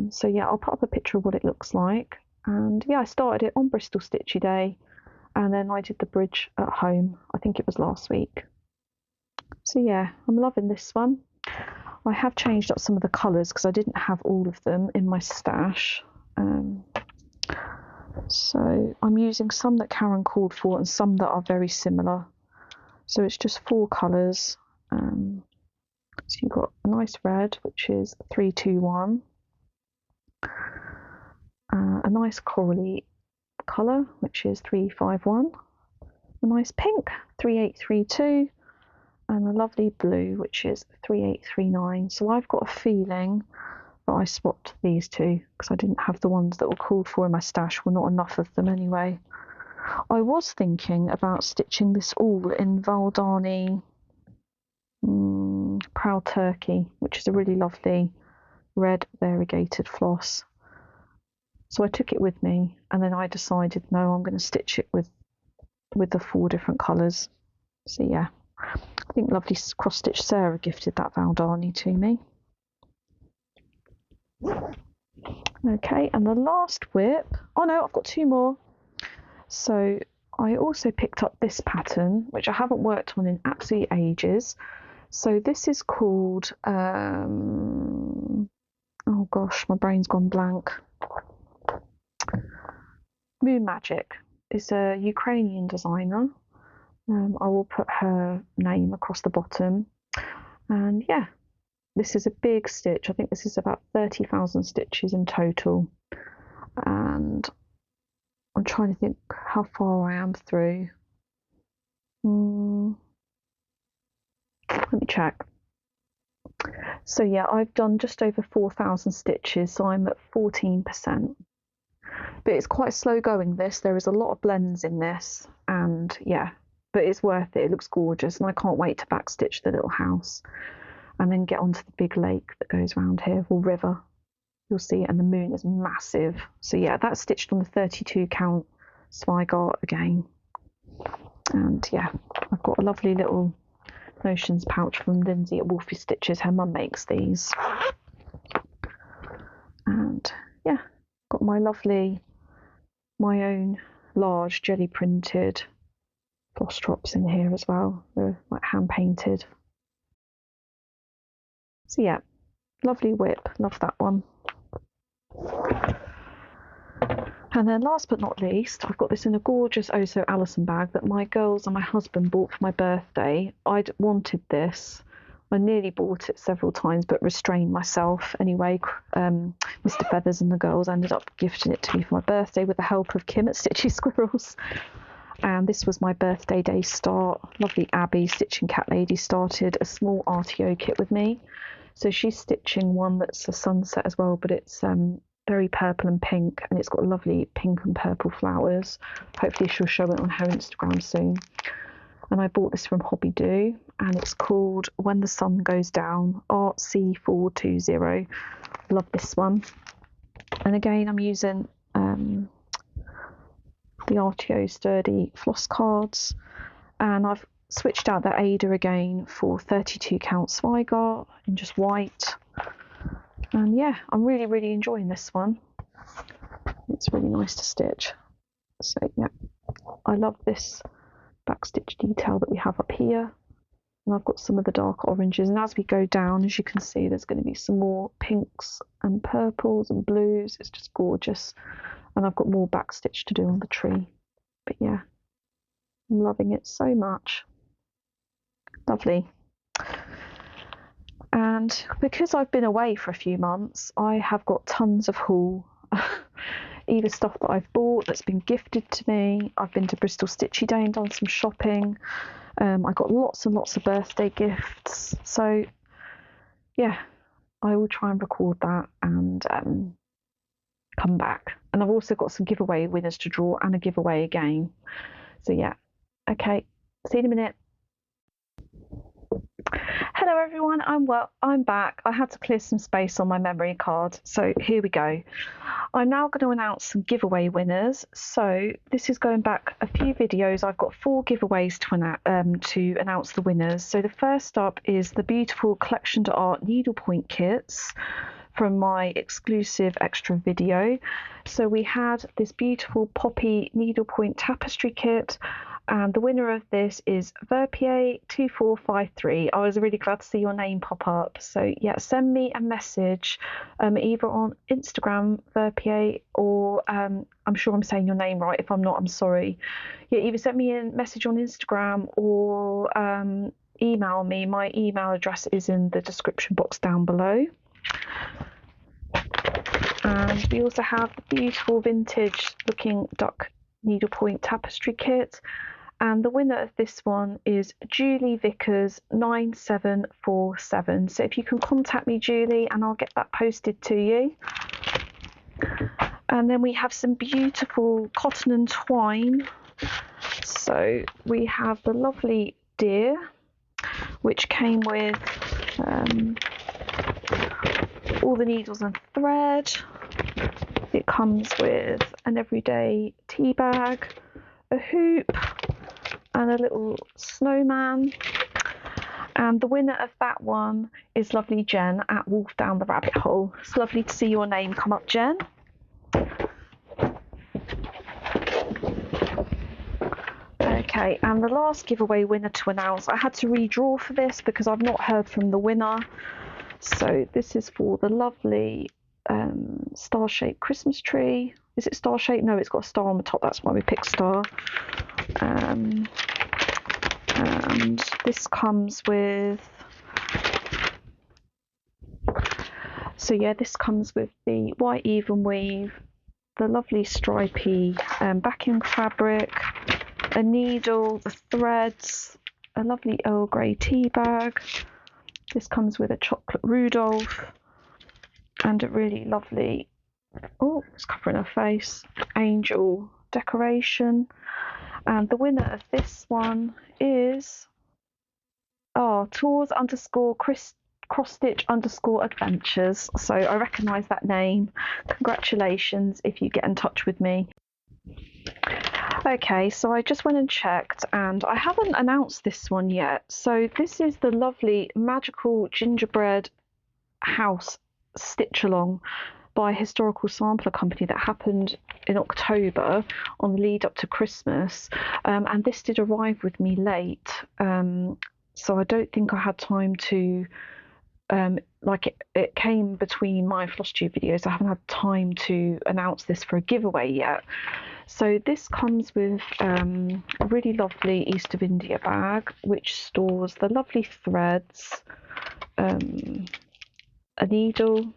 So yeah, I'll put up a picture of what it looks like. And yeah, I started it on Bristol Stitchy Day, and then I did the bridge at home. I think it was last week. So yeah, I'm loving this one. I have changed up some of the colours because I didn't have all of them in my stash. So I'm using some that Karen called for and some that are very similar. So it's just 4 colours. So you've got a nice red, which is 321. A nice corally colour, which is 351. A nice pink, 3832. And a lovely blue, which is 3839. So I've got a feeling that I swapped these two because I didn't have the ones that were called for in my stash. Well, not enough of them anyway. I was thinking about stitching this all in Valdani Proud Turkey, which is a really lovely red variegated floss. So I took it with me, and then I decided, no, I'm going to stitch it with the 4 different colours. So yeah, I think lovely cross stitch Sarah gifted that Valdani to me. Okay, and the last whip, oh no, I've got 2 more. So I also picked up this pattern, which I haven't worked on in absolutely ages. So this is called, oh gosh, my brain's gone blank. Moon Magic is a Ukrainian designer. I will put her name across the bottom. And yeah, this is a big stitch. I think this is about 30,000 stitches in total. And I'm trying to think how far I am through. Let me check. So yeah, I've done just over 4,000 stitches, so I'm at 14%. But it's quite slow going, this. There is a lot of blends in this, and yeah, but it's worth it. It looks gorgeous, and I can't wait to backstitch the little house and then get onto the big lake that goes around here, or river. You'll see it, and the moon is massive. So yeah, that's stitched on the 32 count Zweigart again. And yeah, I've got a lovely little notions pouch from Lindsay at Wolfie Stitches. Her mum makes these. And yeah, got my own large jelly printed floss drops in here as well. They're like hand painted. So yeah, lovely whip, love that one. And then last but not least, I've got this in a gorgeous Oh So Alison bag that my girls and my husband bought for my birthday. I'd wanted this. I nearly bought it several times, but restrained myself. Anyway, Mr. Feathers and the girls ended up gifting it to me for my birthday with the help of Kim at Stitchy Squirrels. And this was my birthday day start. Lovely Abby, Stitching Cat Lady, started a small RTO kit with me. So she's stitching one that's a sunset as well, but it's very purple and pink, and it's got lovely pink and purple flowers. Hopefully she'll show it on her Instagram soon. And I bought this from Hobby Do, and it's called When the Sun Goes Down, Art C420. Love this one. And again, I'm using the RTO Sturdy floss cards, and I've switched out the Ada again for 32 count Zweigart in just white. And yeah, I'm really, really enjoying this one. It's really nice to stitch. So yeah, I love this backstitch detail that we have up here. And I've got some of the dark oranges. And as we go down, as you can see, there's going to be some more pinks and purples and blues. It's just gorgeous. And I've got more backstitch to do on the tree. But yeah, I'm loving it so much. Lovely. And because I've been away for a few months, I have got tons of haul. Either stuff that I've bought that's been gifted to me. I've been to Bristol Stitchy Day and done some shopping. I got lots and lots of birthday gifts. So yeah, I will try and record that and come back. And I've also got some giveaway winners to draw and a giveaway again. So yeah, okay, see you in a minute. Hello everyone, I'm back. I had to clear some space on my memory card, so here we go. I'm now going to announce some giveaway winners. So this is going back a few videos. I've got 4 giveaways to announce the winners. So the first up is the beautiful Collection d'Art needlepoint kits from my exclusive extra video. So we had this beautiful poppy needlepoint tapestry kit, and the winner of this is Verpier2453. I was really glad to see your name pop up. So yeah, send me a message either on Instagram, Verpier, or I'm sure I'm saying your name right. If I'm not, I'm sorry. Yeah, either send me a message on Instagram or email me. My email address is in the description box down below. And we also have the beautiful vintage looking duck needlepoint tapestry kit, and the winner of this one is Julie Vickers 9747. So if you can contact me, Julie, and I'll get that posted to you. And then we have some beautiful cotton and twine. So we have the lovely deer, which came with all the needles and thread. It comes with an everyday tea bag, a hoop, and a little snowman. And the winner of that one is lovely Jen at Wolf Down the Rabbit Hole. It's lovely to see your name come up, Jen. Okay, and the last giveaway winner to announce, I had to redraw for this because I've not heard from the winner. So this is for the lovely star-shaped Christmas tree. Is it star-shaped? No, it's got a star on the top. That's why we picked star. And this comes with... So yeah, this comes with the white even weave, the lovely stripy backing fabric, a needle, the threads, a lovely Earl Grey tea bag. This comes with a chocolate Rudolph and a really lovely, oh, it's covering her face, angel decoration. And the winner of this one is tours_cross-stitch_adventures. So I recognise that name. Congratulations if you get in touch with me. Okay, so I just went and checked, and I haven't announced this one yet. So this is the lovely magical gingerbread house stitch along by Historical Sampler Company that happened in October on the lead up to Christmas, and this did arrive with me late, so I don't think I had time to it came between my Flosstube videos. I haven't had time to announce this for a giveaway yet. So this comes with a really lovely East of India bag, which stores the lovely threads, a needle,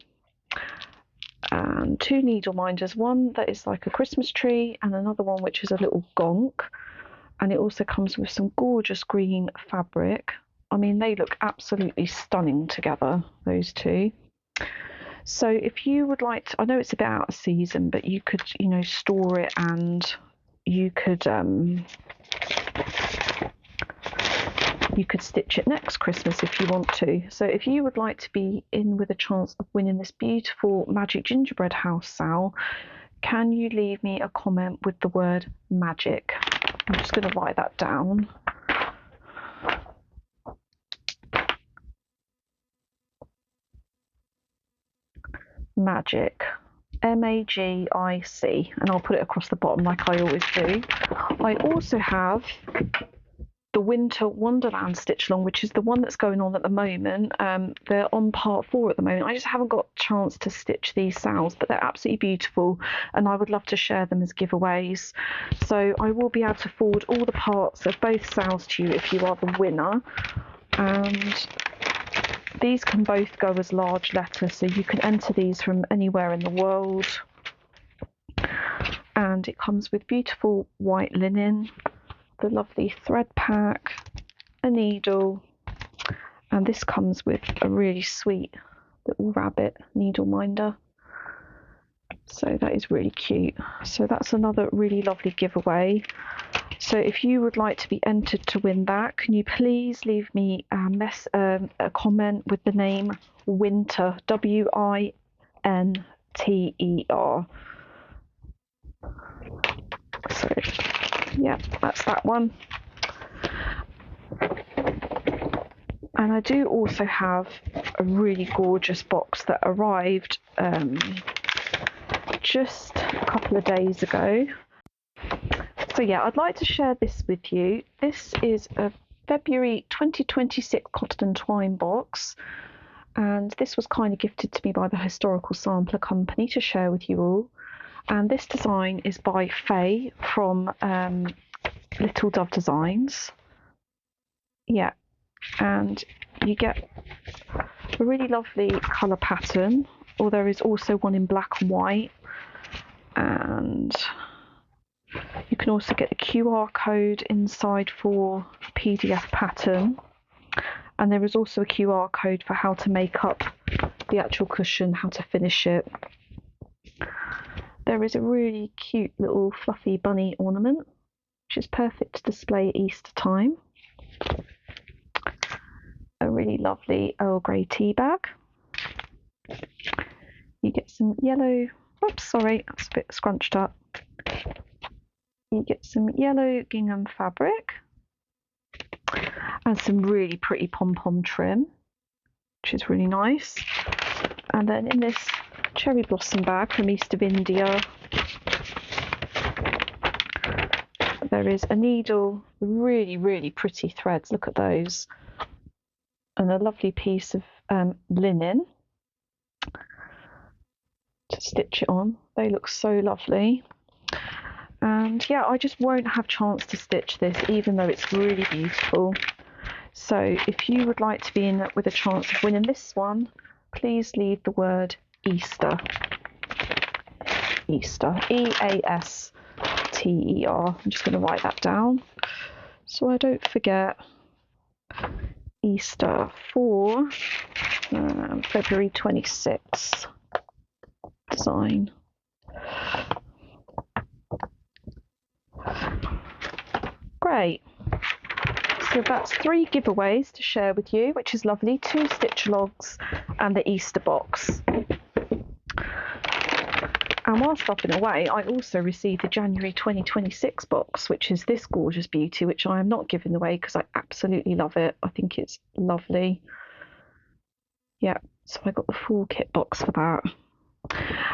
and 2 needle minders, one that is like a Christmas tree and another one which is a little gonk. And it also comes with some gorgeous green fabric. I mean, they look absolutely stunning together, those two. So if you would like to, I know it's a bit out of season, but you could, you know, store it, and you could stitch it next Christmas if you want to. So if you would like to be in with a chance of winning this beautiful magic gingerbread house SAL, can you leave me a comment with the word magic? I'm just going to write that down. Magic, MAGIC, and I'll put it across the bottom like I always do. I also have the Winter Wonderland stitch along, which is the one that's going on at the moment. They're on part 4 at the moment. I just haven't got a chance to stitch these SALs, but they're absolutely beautiful, and I would love to share them as giveaways. So I will be able to forward all the parts of both SALs to you if you are the winner. and these can both go as large letters, so you can enter these from anywhere in the world. And it comes with beautiful white linen, the lovely thread pack, a needle, and this comes with a really sweet little rabbit needle minder. So that is really cute. So that's another really lovely giveaway. So if you would like to be entered to win that, can you please leave me a comment with the name Winter, Winter. So yeah, that's that one. And I do also have a really gorgeous box that arrived just a couple of days ago. So yeah, I'd like to share this with you. This is a February 2026 Cotton and Twine box, and this was kind of gifted to me by the Historical Sampler Company to share with you all. And this design is by Faye from Little Dove Designs. Yeah, and you get a really lovely colour pattern, or there is also one in black and white, and you can also get the QR code inside for a PDF pattern, and there is also a QR code for how to make up the actual cushion, how to finish it. There is a really cute little fluffy bunny ornament, which is perfect to display at Easter time. A really lovely Earl Grey tea bag. You get some yellow, oops, sorry, that's a bit scrunched up. You get some yellow gingham fabric and some really pretty pom-pom trim, which is really nice. And then in this cherry blossom bag from East of India, there is a needle, really, really pretty threads, look at those, and a lovely piece of linen to stitch it on. They look so lovely. And yeah, I just won't have chance to stitch this, even though it's really beautiful. So if you would like to be in with a chance of winning this one, please leave the word Easter. Easter, E-A-S-T-E-R. I'm just going to write that down so I don't forget. Easter for February 26th design. Great. So that's 3 giveaways to share with you, which is lovely. 2 stitch alongs and the Easter box. And whilst I've been away, I also received the January 2026 box, which is this gorgeous beauty, which I am not giving away because I absolutely love it. I think it's lovely. Yeah, so I got the full kit box for that.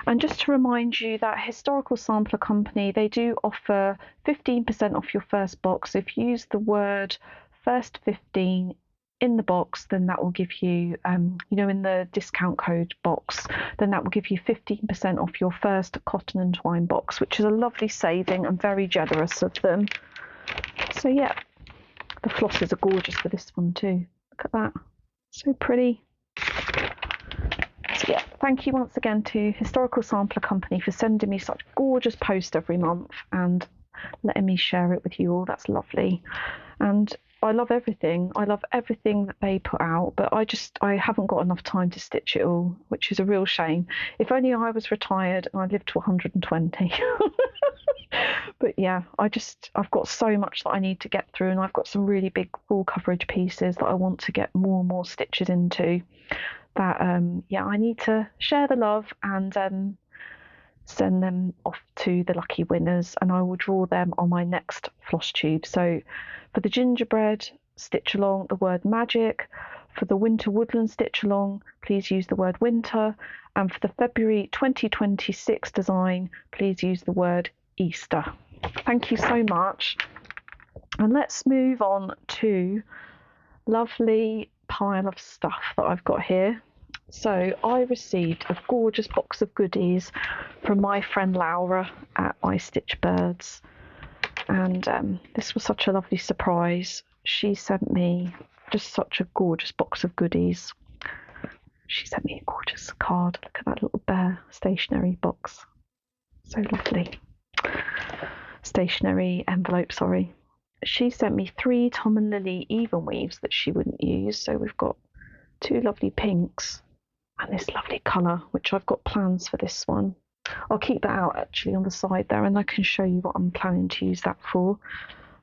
And just to remind you that Historical Sampler Company, they do offer 15% off your first box. If you use the word first 15 in the box, then that will give you, in the discount code box, then that will give you 15% off your first Cotton and Twine box, which is a lovely saving and very generous of them. So yeah, the flosses are gorgeous for this one too. Look at that, so pretty. So yeah, thank you once again to Historical Sampler Company for sending me such gorgeous post every month and letting me share it with you all. That's lovely. And I love everything. I love everything that they put out, but I haven't got enough time to stitch it all, which is a real shame. If only I was retired and I lived to 120. But yeah, I've got so much that I need to get through, and I've got some really big full coverage pieces that I want to get more and more stitches into. That I need to share the love and send them off to the lucky winners, and I will draw them on my next Flosstube. So for the gingerbread stitch along, the word magic. For the winter woodland stitch along, please use the word winter. And for the February 2026 design, please use the word Easter. Thank you so much. And let's move on to lovely pile of stuff that I've got here. So I received a gorgeous box of goodies from my friend Laura at My Stitch Birds, and this was such a lovely surprise. She sent me just such a gorgeous box of goodies. She sent me a gorgeous card. Look at that little bear stationery box. So lovely. Stationery envelope, sorry. She sent me 3 Tom and Lily even weaves that she wouldn't use. So we've got 2 lovely pinks and this lovely colour, which I've got plans for this one. I'll keep that out actually on the side there, and I can show you what I'm planning to use that for.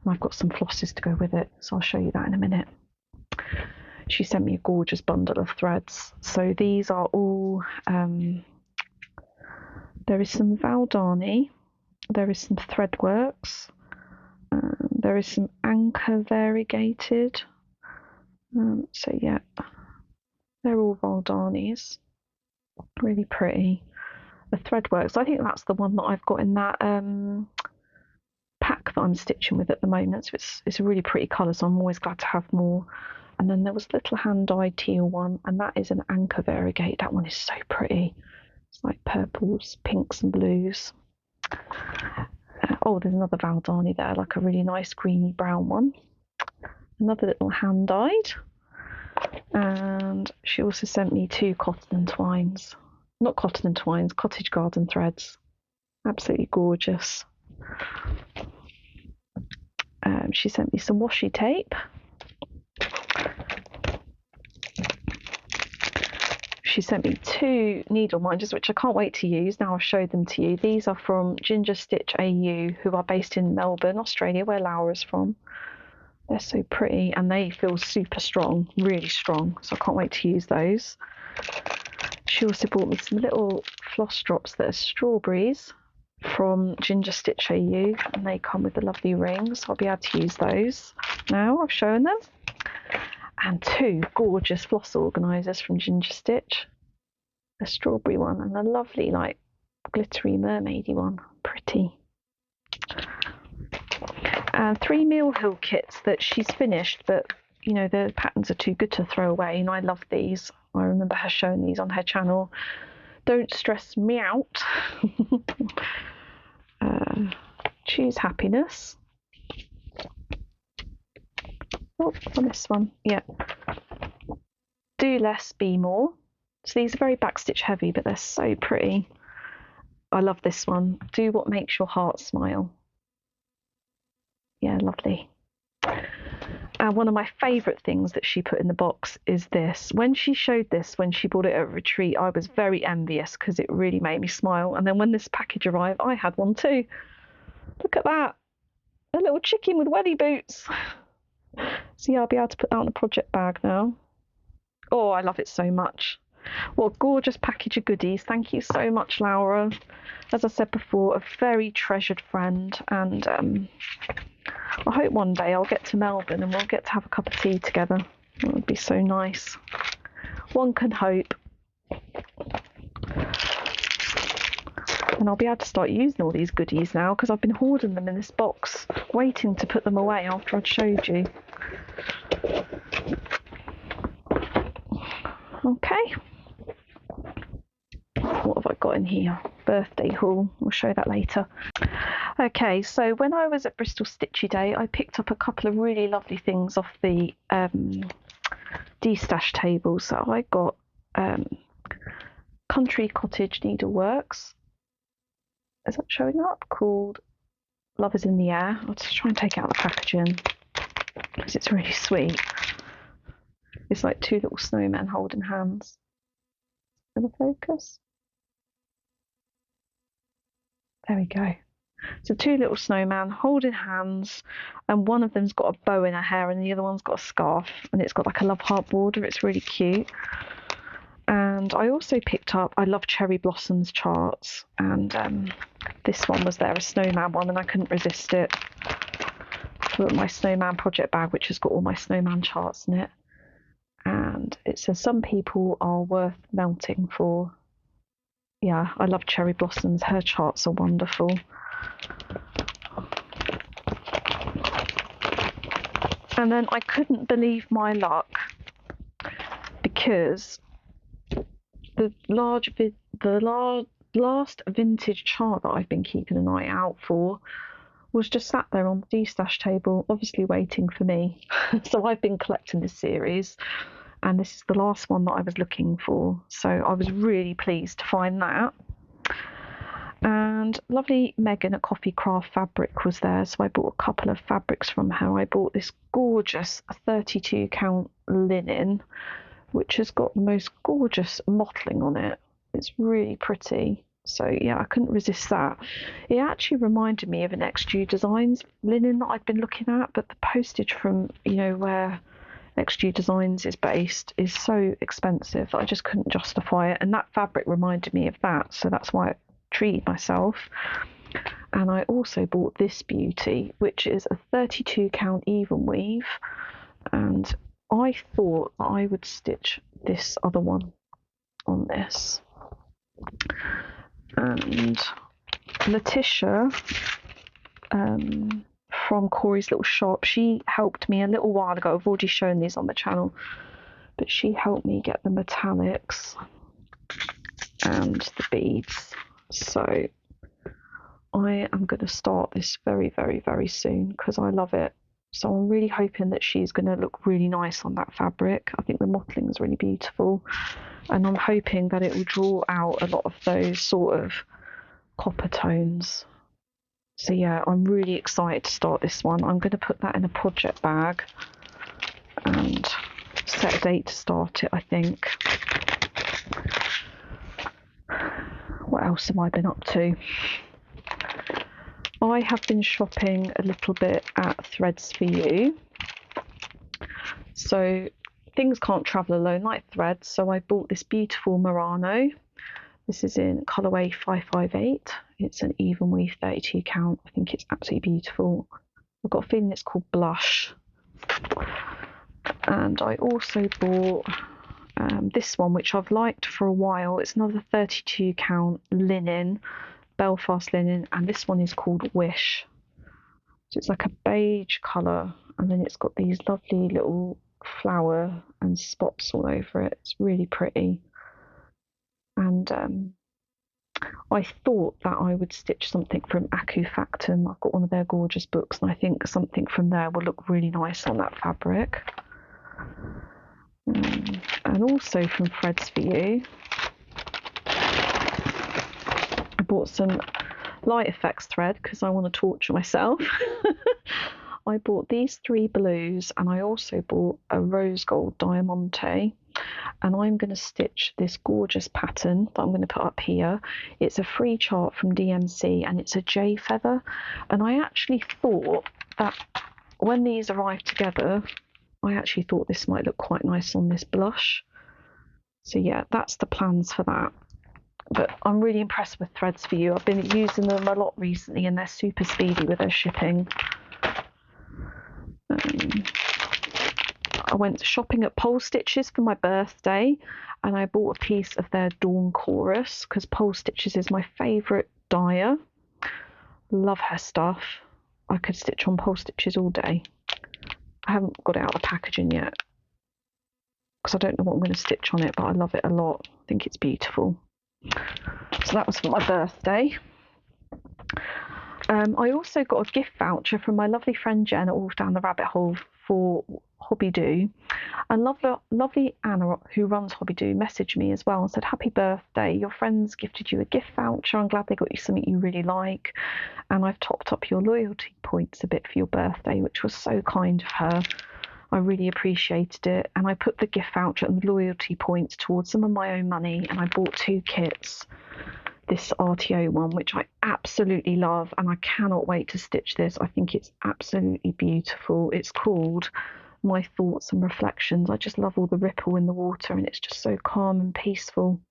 And I've got some flosses to go with it, so I'll show you that in a minute. She sent me a gorgeous bundle of threads. So these are all, there is some Valdani, there is some Threadworks, there is some Anchor variegated. So yeah, they're all Valdanis, really pretty. The Threadworks, I think that's the one that I've got in that pack that I'm stitching with at the moment. So it's a really pretty colour, so I'm always glad to have more. And then there was a little hand-dyed teal one, and that is an Anchor variegate. That one is so pretty. It's like purples, pinks and blues. Oh, there's another Valdani there, like a really nice greeny brown one. Another little hand-dyed. And she also sent me 2 cotton and twines. Not cotton and twines, cottage garden threads. Absolutely gorgeous. She sent me some washi tape. She sent me 2 needle minders, which I can't wait to use. Now I've showed them to you. These are from Ginger Stitch AU, who are based in Melbourne, Australia, where Laura's from. They're so pretty, and they feel super strong, really strong. So I can't wait to use those. She also bought me some little floss drops that are strawberries from Ginger Stitch AU, and they come with the lovely rings. I'll be able to use those now. I've shown them. And 2 gorgeous floss organisers from Ginger Stitch. A strawberry one and a lovely, like, glittery mermaidy one. Pretty. And 3 Mill Hill kits that she's finished, but you know, the patterns are too good to throw away, and I love these. I remember her showing these on her channel. Don't Stress Me Out. Choose Happiness. Oh, on this one, yeah. Do Less, Be More. So these are very backstitch heavy, but they're so pretty. I love this one. Do What Makes Your Heart Smile. Yeah, lovely. And one of my favourite things that she put in the box is this. When she showed this, when she bought it at a retreat, I was very envious because it really made me smile. And then when this package arrived, I had one too. Look at that. A little chicken with welly boots. So yeah, I'll be able to put that on a project bag now. Oh, I love it so much. What a gorgeous package of goodies. Thank you so much, Laura. As I said before, a very treasured friend, and I hope one day I'll get to Melbourne and we'll get to have a cup of tea together. That would be so nice. One can hope. And I'll be able to start using all these goodies now, because I've been hoarding them in this box, waiting to put them away after I'd showed you. Okay. What have I got in here? Birthday haul. I'll show that later. Okay, so when I was at Bristol Stitchy Day, I picked up a couple of really lovely things off the de-stash table. So I got Country Cottage Needleworks. Is that showing up? Called Love Is in the Air. I'll just try and take out the packaging because it's really sweet. It's like 2 little snowmen holding hands. Gonna focus. There we go. So 2 little snowmen holding hands, and one of them's got a bow in her hair and the other one's got a scarf, and it's got like a love heart border. It's really cute. And I also picked up, I love Cherry Blossoms charts, and this one was there, a snowman one, and I couldn't resist it. For my snowman project bag, which has got all my snowman charts in it. And it says, some people are worth melting for. Yeah, I love Cherry Blossoms. Her charts are wonderful. And then I couldn't believe my luck, because the last vintage chart that I've been keeping an eye out for was just sat there on the de-stash table, obviously waiting for me. So I've been collecting this series, and this is the last one that I was looking for. So I was really pleased to find that. And lovely Megan at Coffee Craft Fabric was there, so I bought a couple of fabrics from her. I bought this gorgeous 32 count linen, which has got the most gorgeous mottling on it. It's really pretty. So yeah, I couldn't resist that. It actually reminded me of an XG Designs linen that I'd been looking at, but the postage from, you know, where XG Designs is based is so expensive that I just couldn't justify it. And that fabric reminded me of that, so that's why I treated myself. And I also bought this beauty, which is a 32 count even weave, and I thought that I would stitch this other one on this. And Letitia from Corey's Little Shop, she helped me a little while ago. I've already shown these on the channel, but she helped me get the metallics and the beads. So I am going to start this very, very, very soon because I love it. So I'm really hoping that she's going to look really nice on that fabric. I think the mottling is really beautiful, and I'm hoping that it will draw out a lot of those sort of copper tones. So yeah, I'm really excited to start this one. I'm going to put that in a project bag and set a date to start it, I think. What else have I been up to? I have been shopping a little bit at Threads for You. So things can't travel alone like threads, so I bought this beautiful Murano. This is in colourway 558. It's an even weave 32 count. I think it's absolutely beautiful. I've got a feeling it's called Blush. And I also bought this one, which I've liked for a while. It's another 32 count linen, Belfast linen, and this one is called Wish. So it's like a beige colour, and then it's got these lovely little flower and spots all over it. It's really pretty. And I thought that I would stitch something from Aku Factum. I've got one of their gorgeous books, and I think something from there will look really nice on that fabric. And also from Threads for You, I bought some light effects thread because I want to torture myself. I bought these 3 blues, and I also bought a rose gold diamante, and I'm going to stitch this gorgeous pattern that I'm going to put up here. It's a free chart from DMC, and it's a J feather, and I actually thought that when these arrived together, I actually thought this might look quite nice on this blush. So yeah, that's the plans for that. But I'm really impressed with Threads for You. I've been using them a lot recently, and they're super speedy with their shipping. I went shopping at Pole Stitches for my birthday, and I bought a piece of their Dawn Chorus because Pole Stitches is my favourite dyer. Love her stuff. I could stitch on Pole Stitches all day. I haven't got it out of the packaging yet because I don't know what I'm going to stitch on it, but I love it a lot. I think it's beautiful. So that was for my birthday. I also got a gift voucher from my lovely friend Jen at All Down the Rabbit Hole for Hobby Do, and lovely Anna, who runs Hobby Do, messaged me as well and said, happy birthday, your friends gifted you a gift voucher. I'm glad they got you something you really like, and I've topped up your loyalty points a bit for your birthday, which was so kind of her. I really appreciated it, and I put the gift voucher and the loyalty points towards some of my own money, and I bought 2 kits. This RTO one, which I absolutely love, and I cannot wait to stitch this. I think it's absolutely beautiful. It's called My Thoughts and Reflections. I just love all the ripple in the water, and it's just so calm and peaceful.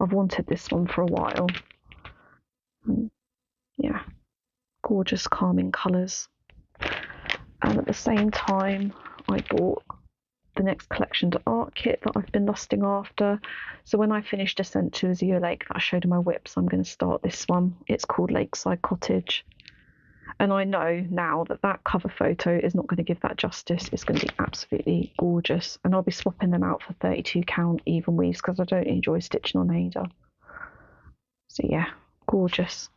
I've wanted this one for a while. Yeah, gorgeous calming colours. And at the same time, I bought the next collection to art kit that I've been lusting after. So when I finish Descent to Azure Lake that I showed in my whips, I'm going to start this one. It's called Lakeside Cottage, and I know now that that cover photo is not going to give that justice. It's going to be absolutely gorgeous, and I'll be swapping them out for 32 count even weaves because I don't enjoy stitching on Ada. So yeah, gorgeous.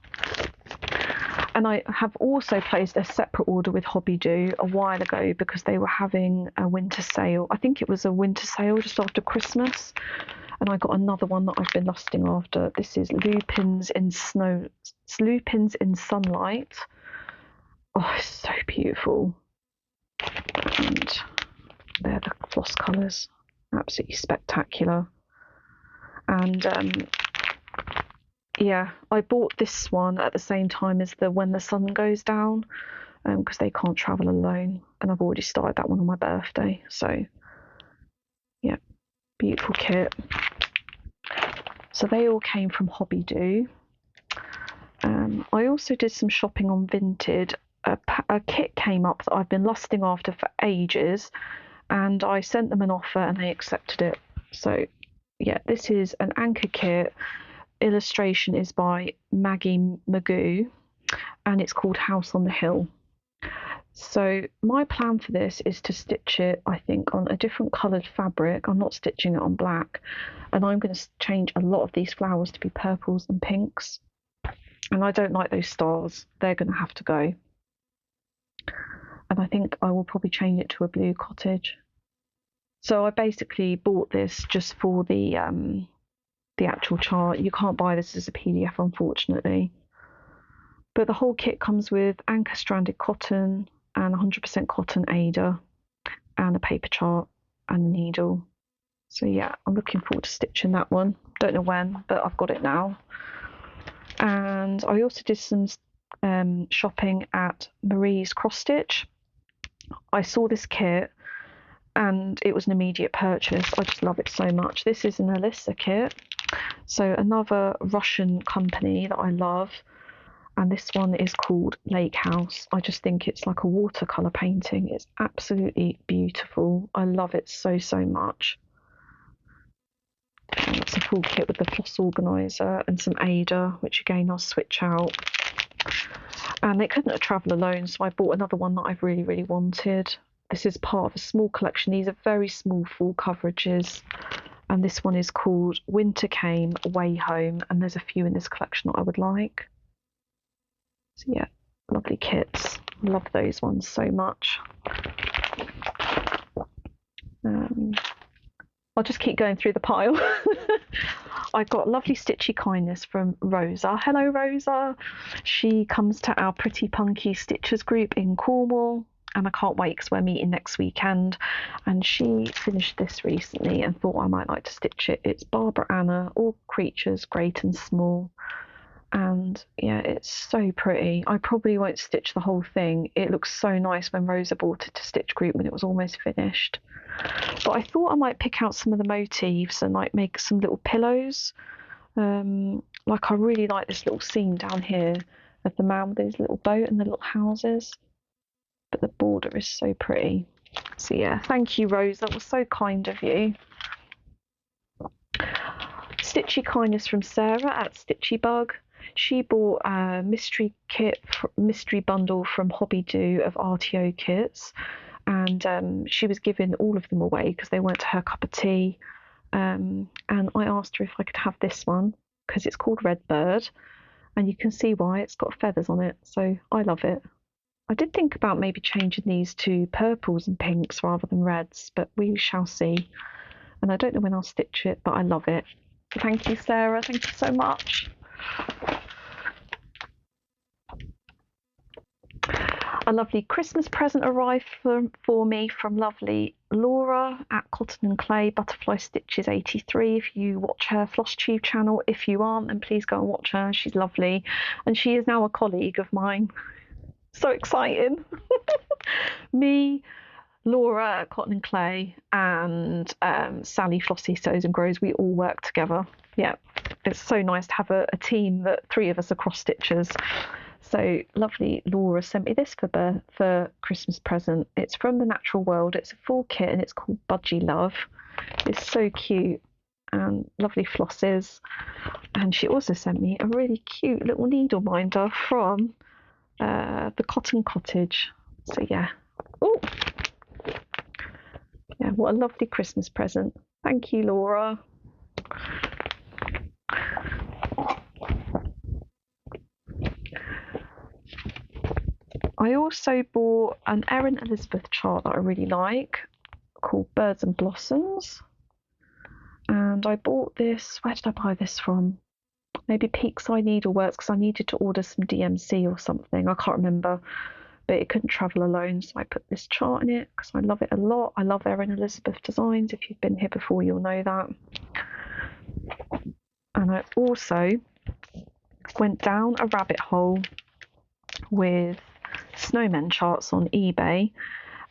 And I have also placed a separate order with Hobby a while ago because they were having a winter sale. I think it was a winter sale just after Christmas. And I got another one that I've been lusting after. This is Lupins in Sunlight. Oh, it's so beautiful. And they're the floss colours. Absolutely spectacular. And yeah, I bought this one at the same time as the When the Sun Goes Down, because they can't travel alone, and I've already started that one on my birthday. So yeah, beautiful kit. So they all came from Hobby. I also did some shopping on Vinted. A kit came up that I've been lusting after for ages, and I sent them an offer and they accepted it. So yeah, this is an anchor kit. Illustration is by Maggie Magoo, and it's called House on the Hill. So my plan for this is to stitch it, I think, on a different coloured fabric. I'm not stitching it on black, and I'm going to change a lot of these flowers to be purples and pinks, and I don't like those stars. They're going to have to go, and I think I will probably change it to a blue cottage. So I basically bought this just for the actual chart. You can't buy this as a PDF, unfortunately. But the whole kit comes with anchor stranded cotton and 100% cotton Aida and a paper chart and a needle. So yeah, I'm looking forward to stitching that one. Don't know when, but I've got it now. And I also did some shopping at Marie's Cross Stitch. I saw this kit and it was an immediate purchase. I just love it so much. This is an Alyssa kit, so another Russian company that I love, and this one is called Lake House. I just think it's like a watercolour painting. It's absolutely beautiful. I love it so much. And that's a full kit with the floss organiser and some Aida, which again I'll switch out. And they couldn't have travelled alone, so I bought another one that I've really wanted. This is part of a small collection. These are very small full coverages, and this one is called Winter Came, Way Home, and there's a few in this collection that I would like. So yeah, lovely kits. Love those ones so much. I'll just keep going through the pile. I got lovely Stitchy Kindness from Rosa. Hello, Rosa. She comes to our Pretty Punky Stitchers group in Cornwall, and I can't wait because we're meeting next weekend. And she finished this recently and thought I might like to stitch it. It's Barbara Anna, All Creatures Great and Small. And yeah, it's so pretty. I probably won't stitch the whole thing. It looks so nice when Rosa brought it to Stitch Group when it was almost finished. But I thought I might pick out some of the motifs and like make some little pillows. Like I really like this little scene down here of the man with his little boat and the little houses. But the border is so pretty. So yeah, thank you, Rose. That was so kind of you. Stitchy Kindness from Sarah at Stitchy Bug. She bought a mystery bundle from Hobby of RTO kits, and she was giving all of them away because they weren't her cup of tea. And I asked her if I could have this one because it's called Red Bird, and you can see why. It's got feathers on it, so I love it. I did think about maybe changing these to purples and pinks rather than reds, but we shall see. And I don't know when I'll stitch it, but I love it. Thank you, Sarah. Thank you so much. A lovely Christmas present arrived for me from lovely Laura at Cotton and Clay Butterfly Stitches 83. If you watch her Flosstube channel, if you aren't, then please go and watch her. She's lovely, and she is now a colleague of mine. So exciting. Me, Laura at Cotton and Clay, and Sally Flossie Sews and Grows, we all work together. Yeah, it's so nice to have a team that three of us are cross stitchers. So lovely Laura sent me this for Christmas present. It's from the Natural World. It's a full kit and it's called Budgie Love. It's so cute and lovely flosses. And she also sent me a really cute little needle minder from the Cotton Cottage. So yeah. Oh, yeah, what a lovely Christmas present. Thank you, Laura. I also bought an Erin Elizabeth chart that I really like called Birds and Blossoms. And I bought this, where did I buy this from? Maybe Peakside Needleworks, because I needed to order some DMC or something. I can't remember, but it couldn't travel alone, so I put this chart in it because I love it a lot. I love Erin Elizabeth designs. If you've been here before, you'll know that. And I also went down a rabbit hole with Snowman charts on eBay,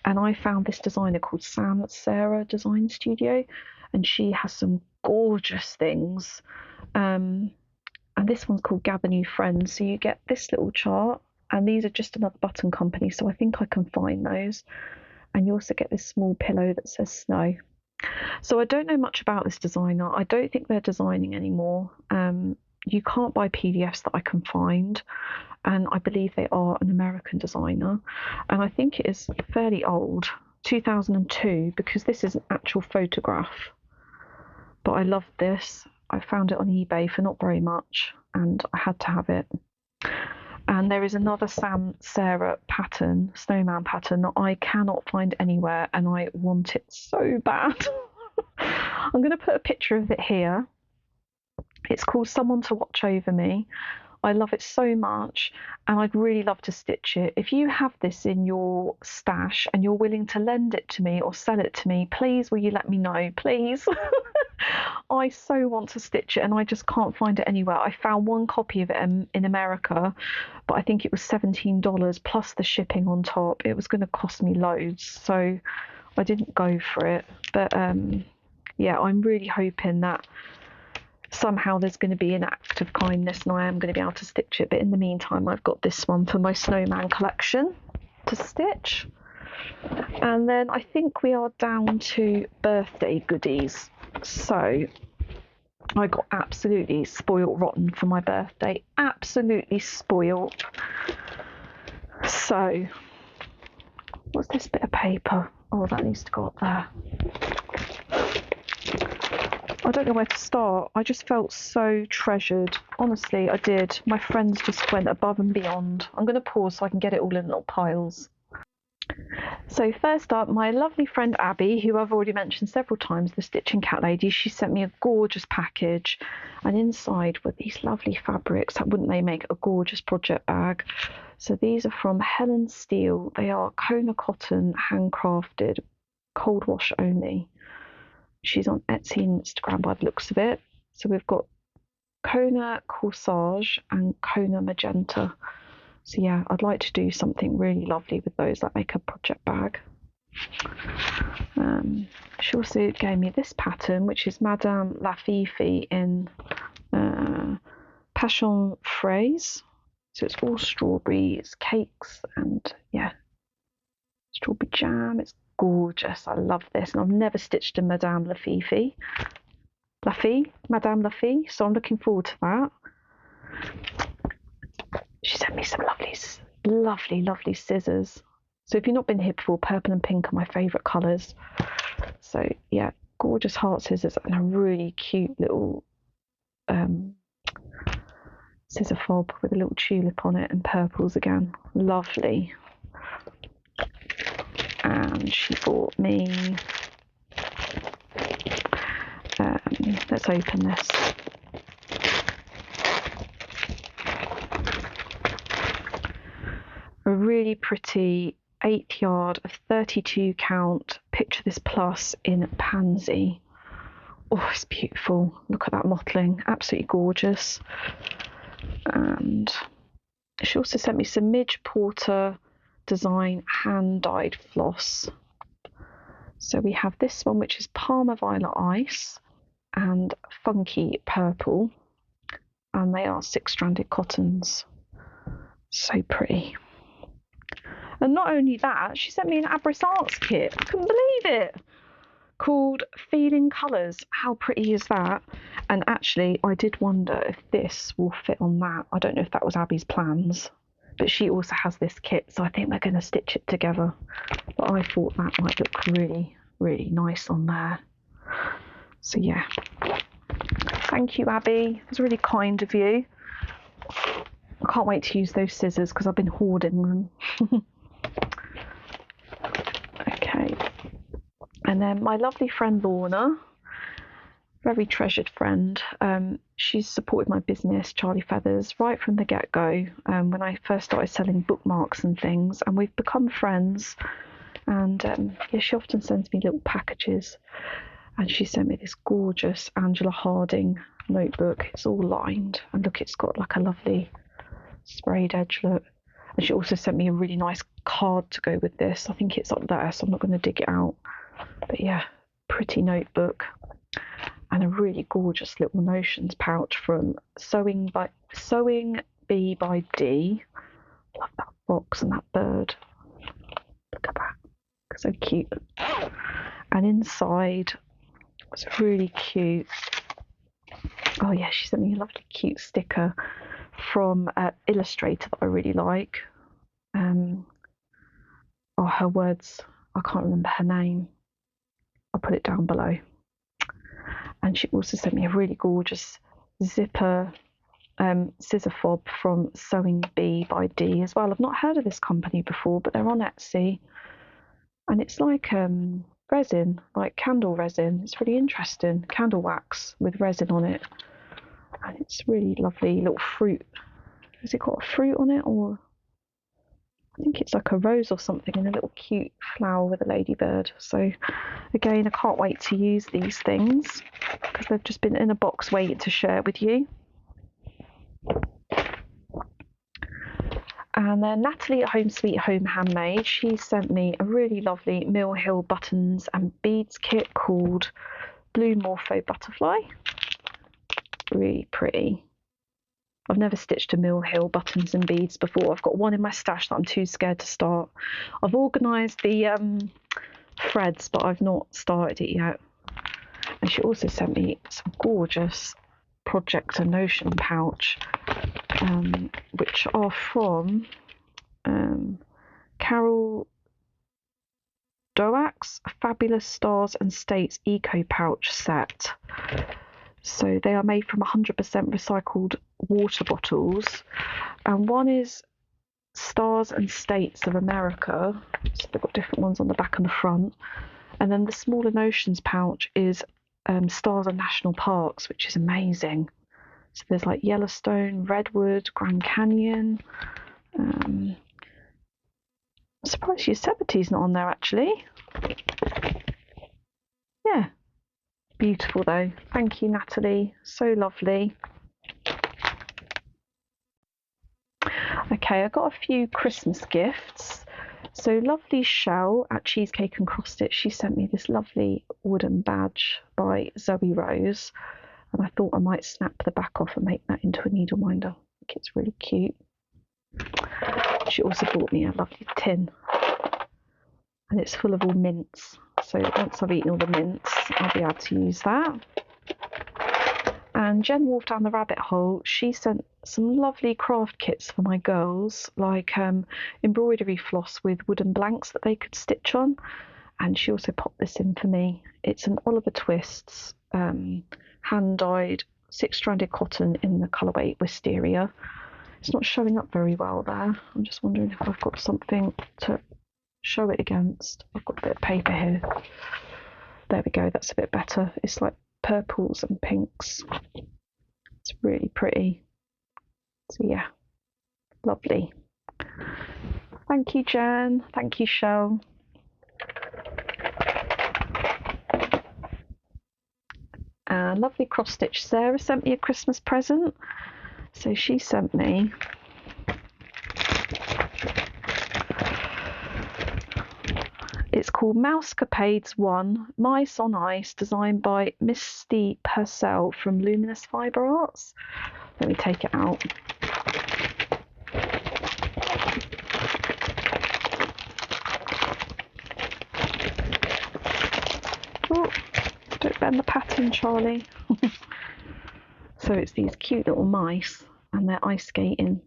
and I found this designer called Sarah Design Studio, and she has some gorgeous things. And this one's called Gather New Friends. So you get this little chart, and these are just another button company, so I think I can find those. And you also get this small pillow that says snow. So I don't know much about this designer. I don't think they're designing anymore. You can't buy PDFs that I can find, and I believe they are an American designer, and I think it is fairly old, 2002, because this is an actual photograph. But I love this. I found it on eBay for not very much, and I had to have it. And there is another Sarah pattern, Snowman pattern, that I cannot find anywhere, and I want it so bad. I'm going to put a picture of it here. It's called Someone to Watch Over Me. I love it so much, and I'd really love to stitch it. If you have this in your stash and you're willing to lend it to me or sell it to me, please will you let me know, please? I so want to stitch it, and I just can't find it anywhere. I found one copy of it in America, but I think it was $17 plus the shipping on top. It was going to cost me loads, so I didn't go for it. But yeah, I'm really hoping that somehow there's going to be an act of kindness and I am going to be able to stitch it. But in the meantime, I've got this one for my Snowman collection to stitch. And then I think we are down to birthday goodies. So I got absolutely spoiled rotten for my birthday. Absolutely spoiled. So what's this bit of paper? Oh, that needs to go up there. I don't know where to start. I just felt so treasured. Honestly, I did. My friends just went above and beyond. I'm going to pause so I can get it all in little piles. So first up, my lovely friend Abby, who I've already mentioned several times, the Stitching Cat Lady, she sent me a gorgeous package, and inside were these lovely fabrics. Wouldn't they make a gorgeous project bag? So these are from Helen Steele. They are Kona cotton, handcrafted, cold wash only. She's on Etsy and Instagram by the looks of it. So we've got Kona Corsage and Kona Magenta. So yeah, I'd like to do something really lovely with those that make a project bag. She also gave me this pattern, which is Madame Lafifi in Passion Fraise. So it's all strawberries, cakes, and yeah, strawberry jam. It's gorgeous. I love this, and I've never stitched a Madame Lafifi. Madame Lafifi. So I'm looking forward to that. She sent me some lovely scissors. So if you've not been here before, purple and pink are my favourite colours. So yeah, gorgeous heart scissors and a really cute little scissor fob with a little tulip on it and purples again. Lovely. And she bought me, let's open this. A really pretty 8th yard of 32 count Picture This Plus in Pansy. Oh, it's beautiful. Look at that mottling, absolutely gorgeous. And she also sent me some Midge Porter design hand-dyed floss. So we have this one, which is Parma Violet Ice and Funky Purple, and they are 6-stranded cottons. So pretty. And not only that, she sent me an Abris Arts kit. I couldn't believe it. Called Feeling Colours. How pretty is that? And actually, I did wonder if this will fit on that. I don't know if that was Abby's plans, but she also has this kit, so I think we're going to stitch it together. But I thought that might look really, really nice on there. So yeah, thank you, Abby. It was really kind of you. I can't wait to use those scissors because I've been hoarding them. Okay, and then my lovely friend Lorna, very treasured friend. She's supported my business, Charlie Feathers, right from the get-go, when I first started selling bookmarks and things, and we've become friends. And yeah, she often sends me little packages, and she sent me this gorgeous Angela Harding notebook. It's all lined, and look, it's got like a lovely sprayed edge look. And she also sent me a really nice card to go with this. I think it's up there, so I'm not going to dig it out. But yeah, pretty notebook. And a really gorgeous little notions pouch from Sewing Bee by D. Love that box and that bird. Look at that. So cute. And inside, it's really cute. Oh yeah, she sent me a lovely cute sticker from an illustrator that I really like. Her words, I can't remember her name. I'll put it down below. And she also sent me a really gorgeous zipper scissor fob from Sewing Bee by D as well. I've not heard of this company before, but they're on Etsy. And it's like resin, like candle resin. It's really interesting. Candle wax with resin on it. And it's really lovely little fruit. Has it got a fruit on it, or I think it's like a rose or something, and a little cute flower with a ladybird. So again, I can't wait to use these things because they've just been in a box waiting to share with you. And then Natalie at Home Sweet Home Handmade, she sent me a really lovely Mill Hill buttons and beads kit called Blue Morpho Butterfly. Really pretty. I've never stitched a Mill Hill buttons and beads before. I've got one in my stash that I'm too scared to start. I've organised the threads, but I've not started it yet. And she also sent me some gorgeous Project a Notion pouch, which are from Carol Doak's Fabulous Stars and States Eco Pouch set. So they are made from 100% recycled water bottles, and one is Stars and States of America, so they've got different ones on the back and the front, and then the smaller Notions pouch is Stars and National Parks, which is amazing. So there's like Yellowstone, Redwood, Grand Canyon. I'm surprised Yosemite's not on there actually. Yeah. Beautiful though. Thank you, Natalie. So lovely. Okay, I got a few Christmas gifts. So lovely Shell at Cheesecake and Cross Stitch, she sent me this lovely wooden badge by Zoe Rose, and I thought I might snap the back off and make that into a needle minder. I think it's really cute. She also bought me a lovely tin, and it's full of all mints. So once I've eaten all the mints, I'll be able to use that. And Jen Wolf down the rabbit hole, she sent some lovely craft kits for my girls, like embroidery floss with wooden blanks that they could stitch on. And she also popped this in for me. It's an Oliver Twists hand-dyed 6-stranded cotton in the colourway Wisteria. It's not showing up very well there. I'm just wondering if I've got something to show it against. I've got a bit of paper here. There we go, that's a bit better. It's like purples and pinks. It's really pretty. So yeah, lovely. Thank you, Jen. Thank you, Shell. Lovely cross stitch Sarah sent me a Christmas present. So she sent me it's called Mousecapades 1 Mice on Ice, designed by Misty Purcell from Luminous Fibre Arts. Let me take it out. Oh, don't bend the pattern, Charlie. So it's these cute little mice, and they're ice skating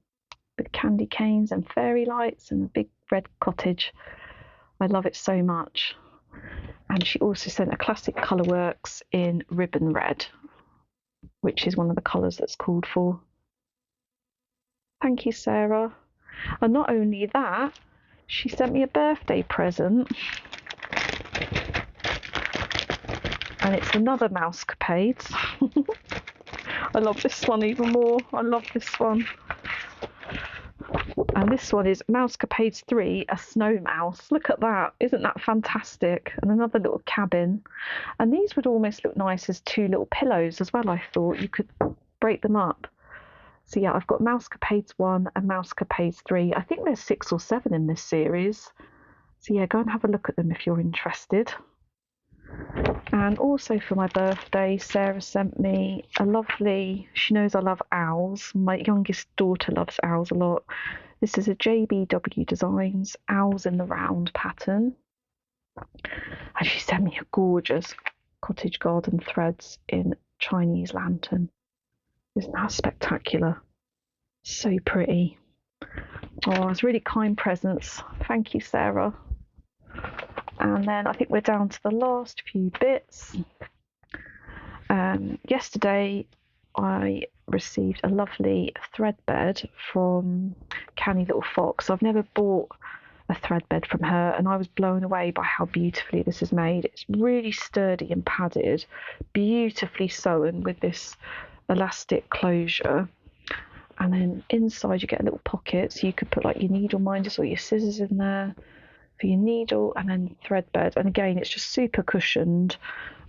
with candy canes and fairy lights and a big red cottage. I love it so much. And she also sent a classic Colourworks in ribbon red, which is one of the colours that's called for. Thank you, Sarah. And not only that, she sent me a birthday present. And it's another Mousecapades. I love this one even more. I love this one. And this one is Mousecapades 3, a snow mouse. Look at that. Isn't that fantastic? And another little cabin. And these would almost look nice as two little pillows as well, I thought. You could break them up. So yeah, I've got Mousecapades 1 and Mousecapades 3. I think there's 6 or 7 in this series. So yeah, go and have a look at them if you're interested. And also for my birthday, Sarah sent me a lovely, she knows I love owls. My youngest daughter loves owls a lot. This is a JBW Designs Owls in the Round pattern. And she sent me a gorgeous cottage garden threads in Chinese lantern. Isn't that spectacular? So pretty. Oh, it's really kind presents. Thank you, Sarah. And then I think we're down to the last few bits. Yesterday I received a lovely thread bed from Canny Little Fox. I've never bought a thread bed from her, and I was blown away by how beautifully this is made. It's really sturdy and padded, beautifully sewn with this elastic closure. And then inside you get a little pocket, so you could put like your needle minders or your scissors in there for your needle, and then thread bed. And again, it's just super cushioned,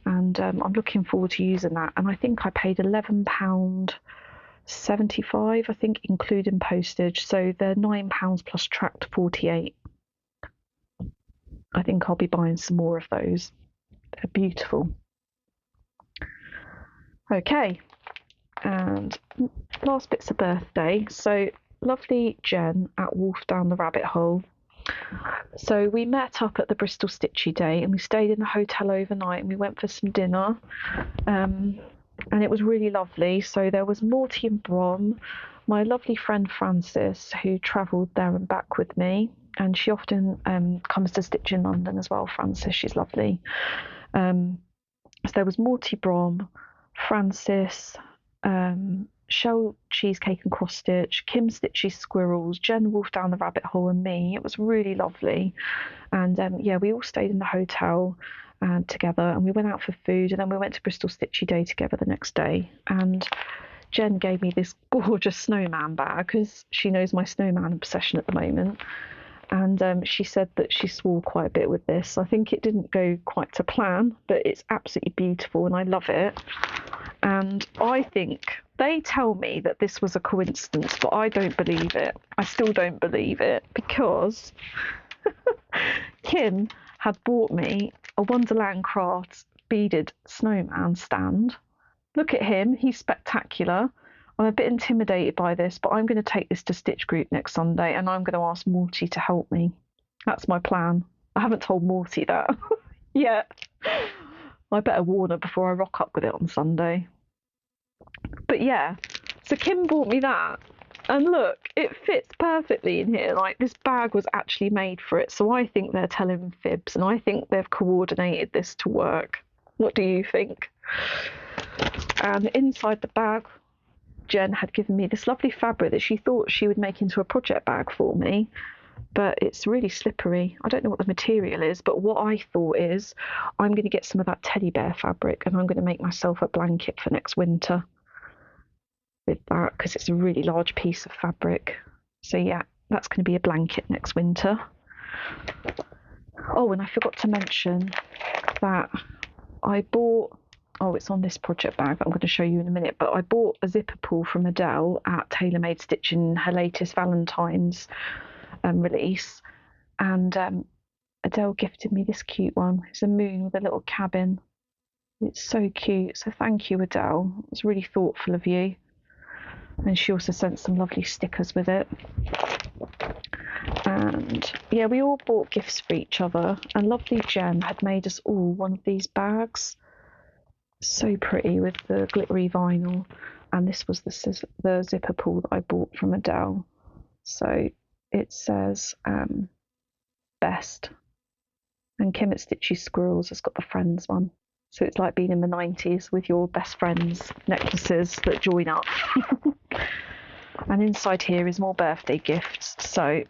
and I'm looking forward to using that. And I think I paid £11.75, I think, including postage. So they're £9 plus tracked 48. I think I'll be buying some more of those. They're beautiful. Okay, and last bit's a birthday. So lovely Jen at Wolf Down the Rabbit Hole. So we met up at the Bristol Stitchy Day, and we stayed in the hotel overnight, and we went for some dinner, and it was really lovely. So there was Morty and Brom, my lovely friend Frances, who travelled there and back with me, and she often comes to stitch in London as well. Frances, she's lovely. So there was Morty, Brom, Frances, Shell Cheesecake and Cross Stitch, Kim Stitchy Squirrels, Jen Wolf Down the Rabbit Hole, and me. It was really lovely. And yeah, we all stayed in the hotel together, and we went out for food, and then we went to Bristol Stitchy Day together the next day. And Jen gave me this gorgeous snowman bag because she knows my snowman obsession at the moment. And she said that she swore quite a bit with this. I think it didn't go quite to plan, but it's absolutely beautiful and I love it. And I think they tell me that this was a coincidence, but I don't believe it. I still don't believe it, because Kim had bought me a Wonderland Crafts beaded snowman stand. Look at him, he's spectacular. I'm a bit intimidated by this, but I'm going to take this to Stitch Group next Sunday, and I'm going to ask Morty to help me. That's my plan. I haven't told Morty that yet. I better warn her before I rock up with it on Sunday. But yeah, so Kim bought me that, and look, it fits perfectly in here. Like, this bag was actually made for it, so I think they're telling fibs, and I think they've coordinated this to work. What do you think? And inside the bag, Jen had given me this lovely fabric that she thought she would make into a project bag for me, but it's really slippery. I don't know what the material is, but what I thought is I'm going to get some of that teddy bear fabric, and I'm going to make myself a blanket for next winter with that, because it's a really large piece of fabric. So yeah, that's going to be a blanket next winter. Oh, and I forgot to mention that I bought, it's on this project bag that I'm going to show you in a minute, but I bought a zipper pull from Adele at TaylorMade Stitching, her latest Valentine's release, and Adele gifted me this cute one. It's a moon with a little cabin. It's so cute, so thank you, Adele. It's really thoughtful of you. And she also sent some lovely stickers with it. And yeah, we all bought gifts for each other, and lovely Jen had made us all one of these bags. So pretty with the glittery vinyl, and this was the zipper pull that I bought from Adele. So it says best, and Kim at Stitchy Squirrels has got the friends one. So it's like being in the 90s with your best friends necklaces that join up. And inside here is more birthday gifts. So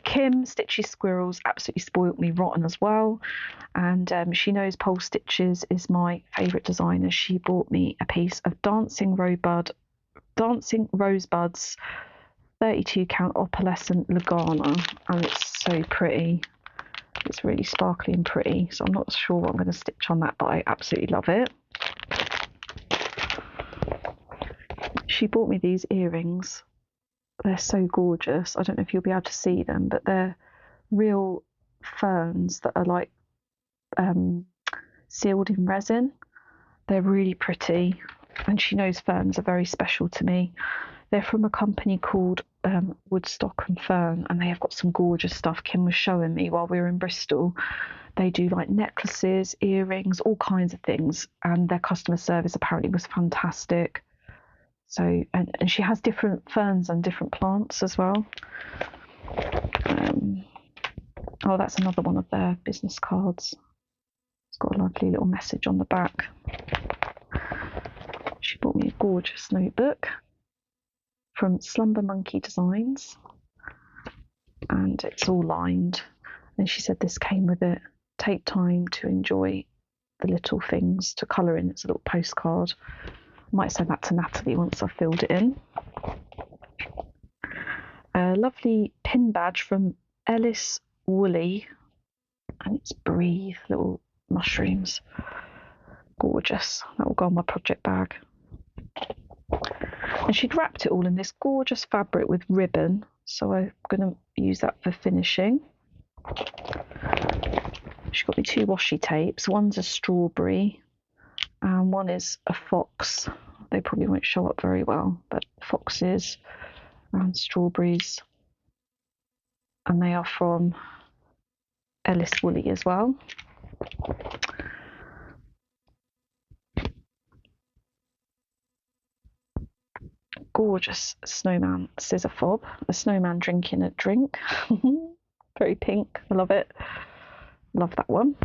Kim, Stitchy Squirrels, absolutely spoilt me rotten as well. And she knows Pole Stitches is my favourite designer. She bought me a piece of Dancing Rosebuds 32 count opalescent Lagana, and it's so pretty. It's really sparkly and pretty, so I'm not sure what I'm going to stitch on that, but I absolutely love it. She bought me these earrings. They're so gorgeous. I don't know if you'll be able to see them, but they're real ferns that are like sealed in resin. They're really pretty, and she knows ferns are very special to me. They're from a company called Woodstock and Fern, and they have got some gorgeous stuff. Kim was showing me while we were in Bristol. They do like necklaces, earrings, all kinds of things, and their customer service apparently was fantastic. So, and she has different ferns and different plants as well. Oh, that's another one of their business cards. It's got a lovely little message on the back. She bought me a gorgeous notebook from Slumber Monkey Designs, and it's all lined. And she said this came with it. Take time to enjoy the little things to colour in. It's a little postcard. I might send that to Natalie once I've filled it in. A lovely pin badge from Ellis Woolly, and it's Breathe, little mushrooms. Gorgeous. That will go on my project bag. And she'd wrapped it all in this gorgeous fabric with ribbon, so I'm going to use that for finishing. She got me 2 washi tapes. One's a strawberry and one is a fox. They probably won't show up very well, but foxes and strawberries, and they are from Ellis Woolly as well. Gorgeous snowman scissor fob, a snowman drinking a drink. Very pink, I love it. Love that one.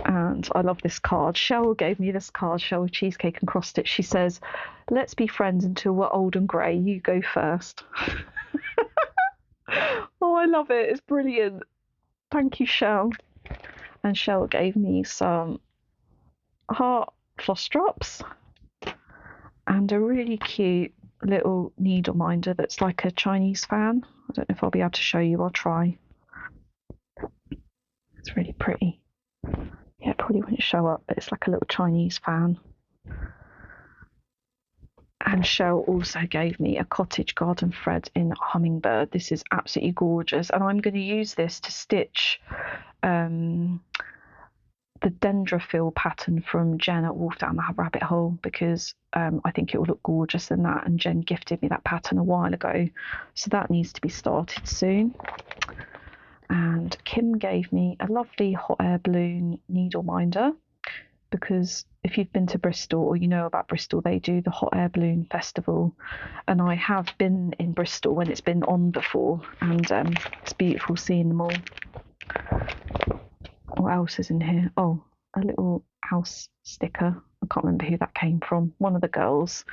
And I love this card. Shell gave me this card, Shell with Cheesecake and Cross Stitch. She says, let's be friends until we're old and grey. You go first. Oh, I love it. It's brilliant. Thank you, Shell. And Shell gave me some heart floss drops and a really cute little needle minder that's like a Chinese fan. I don't know if I'll be able to show you. I'll try. It's really pretty. Yeah, it probably wouldn't show up, but it's like a little Chinese fan. And Shell also gave me a Cottage garden thread in Hummingbird. This is absolutely gorgeous, and I'm going to use this to stitch the Dendrophil pattern from Jen at Wolf Down the Rabbit Hole, because I think it will look gorgeous in that, and Jen gifted me that pattern a while ago, so that needs to be started soon. And Kim gave me a lovely hot air balloon needle minder, because if you've been to Bristol or you know about Bristol, they do the hot air balloon festival, and I have been in Bristol when it's been on before, and it's beautiful seeing them all. What else is in here? Oh, a little house sticker. I can't remember who that came from. One of the girls.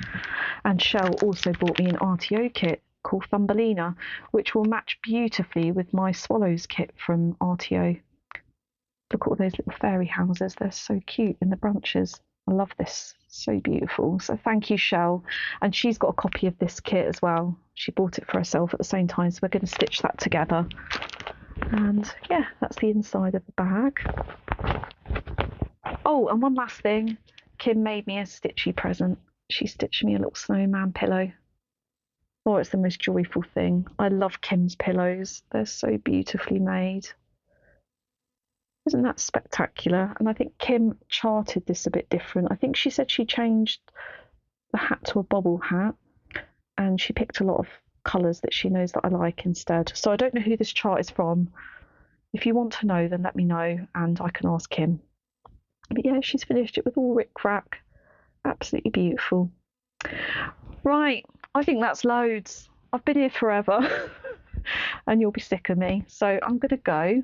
And Shell also bought me an RTO kit called Thumbelina, which will match beautifully with my swallows kit from RTO. Look at all those little fairy houses. They're so cute in the branches. I love this. So beautiful. So thank you, Shell. And she's got a copy of this kit as well. She bought it for herself at the same time, so we're going to stitch that together. And yeah, that's the inside of the bag. Oh, and one last thing. Kim made me a stitchy present. She stitched me a little snowman pillow. Oh, it's the most joyful thing. I love Kim's pillows. They're so beautifully made. Isn't that spectacular? And I think Kim charted this a bit different. I think she said she changed the hat to a bobble hat, and she picked a lot of colours that she knows that I like instead. So I don't know who this chart is from. If you want to know, then let me know and I can ask Kim. But yeah, she's finished it with all rick-rack. Absolutely beautiful. Right, I think that's loads. I've been here forever. and you'll be sick of me. So I'm going to go.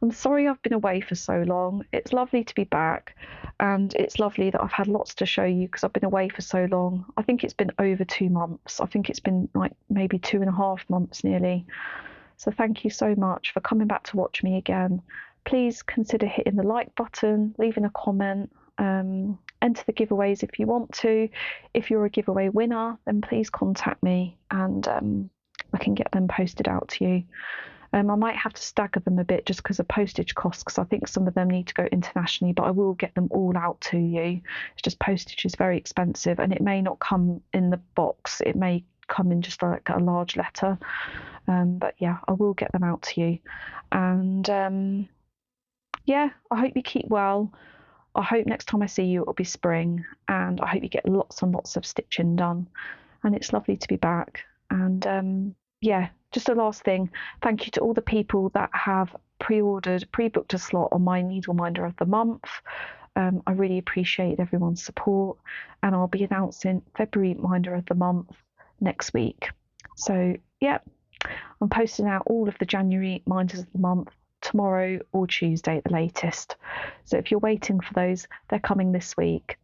I'm sorry I've been away for so long. It's lovely to be back, and it's lovely that I've had lots to show you because I've been away for so long. I think it's been over 2 months. I think it's been like maybe 2.5 months nearly. So thank you so much for coming back to watch me again. Please consider hitting the like button, leaving a comment, enter the giveaways if you want to. If you're a giveaway winner, then please contact me and I can get them posted out to you. I might have to stagger them a bit just because of postage costs, because I think some of them need to go internationally, but I will get them all out to you. It's just postage is very expensive, and it may not come in the box. It may come in just like a large letter. But yeah, I will get them out to you. And yeah, I hope you keep well. I hope next time I see you it'll be spring, and I hope you get lots and lots of stitching done. And it's lovely to be back. And yeah, just a last thing, thank you to all the people that have pre-booked a slot on my needle minder of the month. I really appreciate everyone's support, and I'll be announcing February minder of the month next week. So yeah, I'm posting out all of the January minders of the month tomorrow or Tuesday at the latest. So if you're waiting for those, they're coming this week.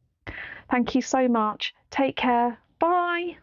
Thank you so much. Take care. Bye.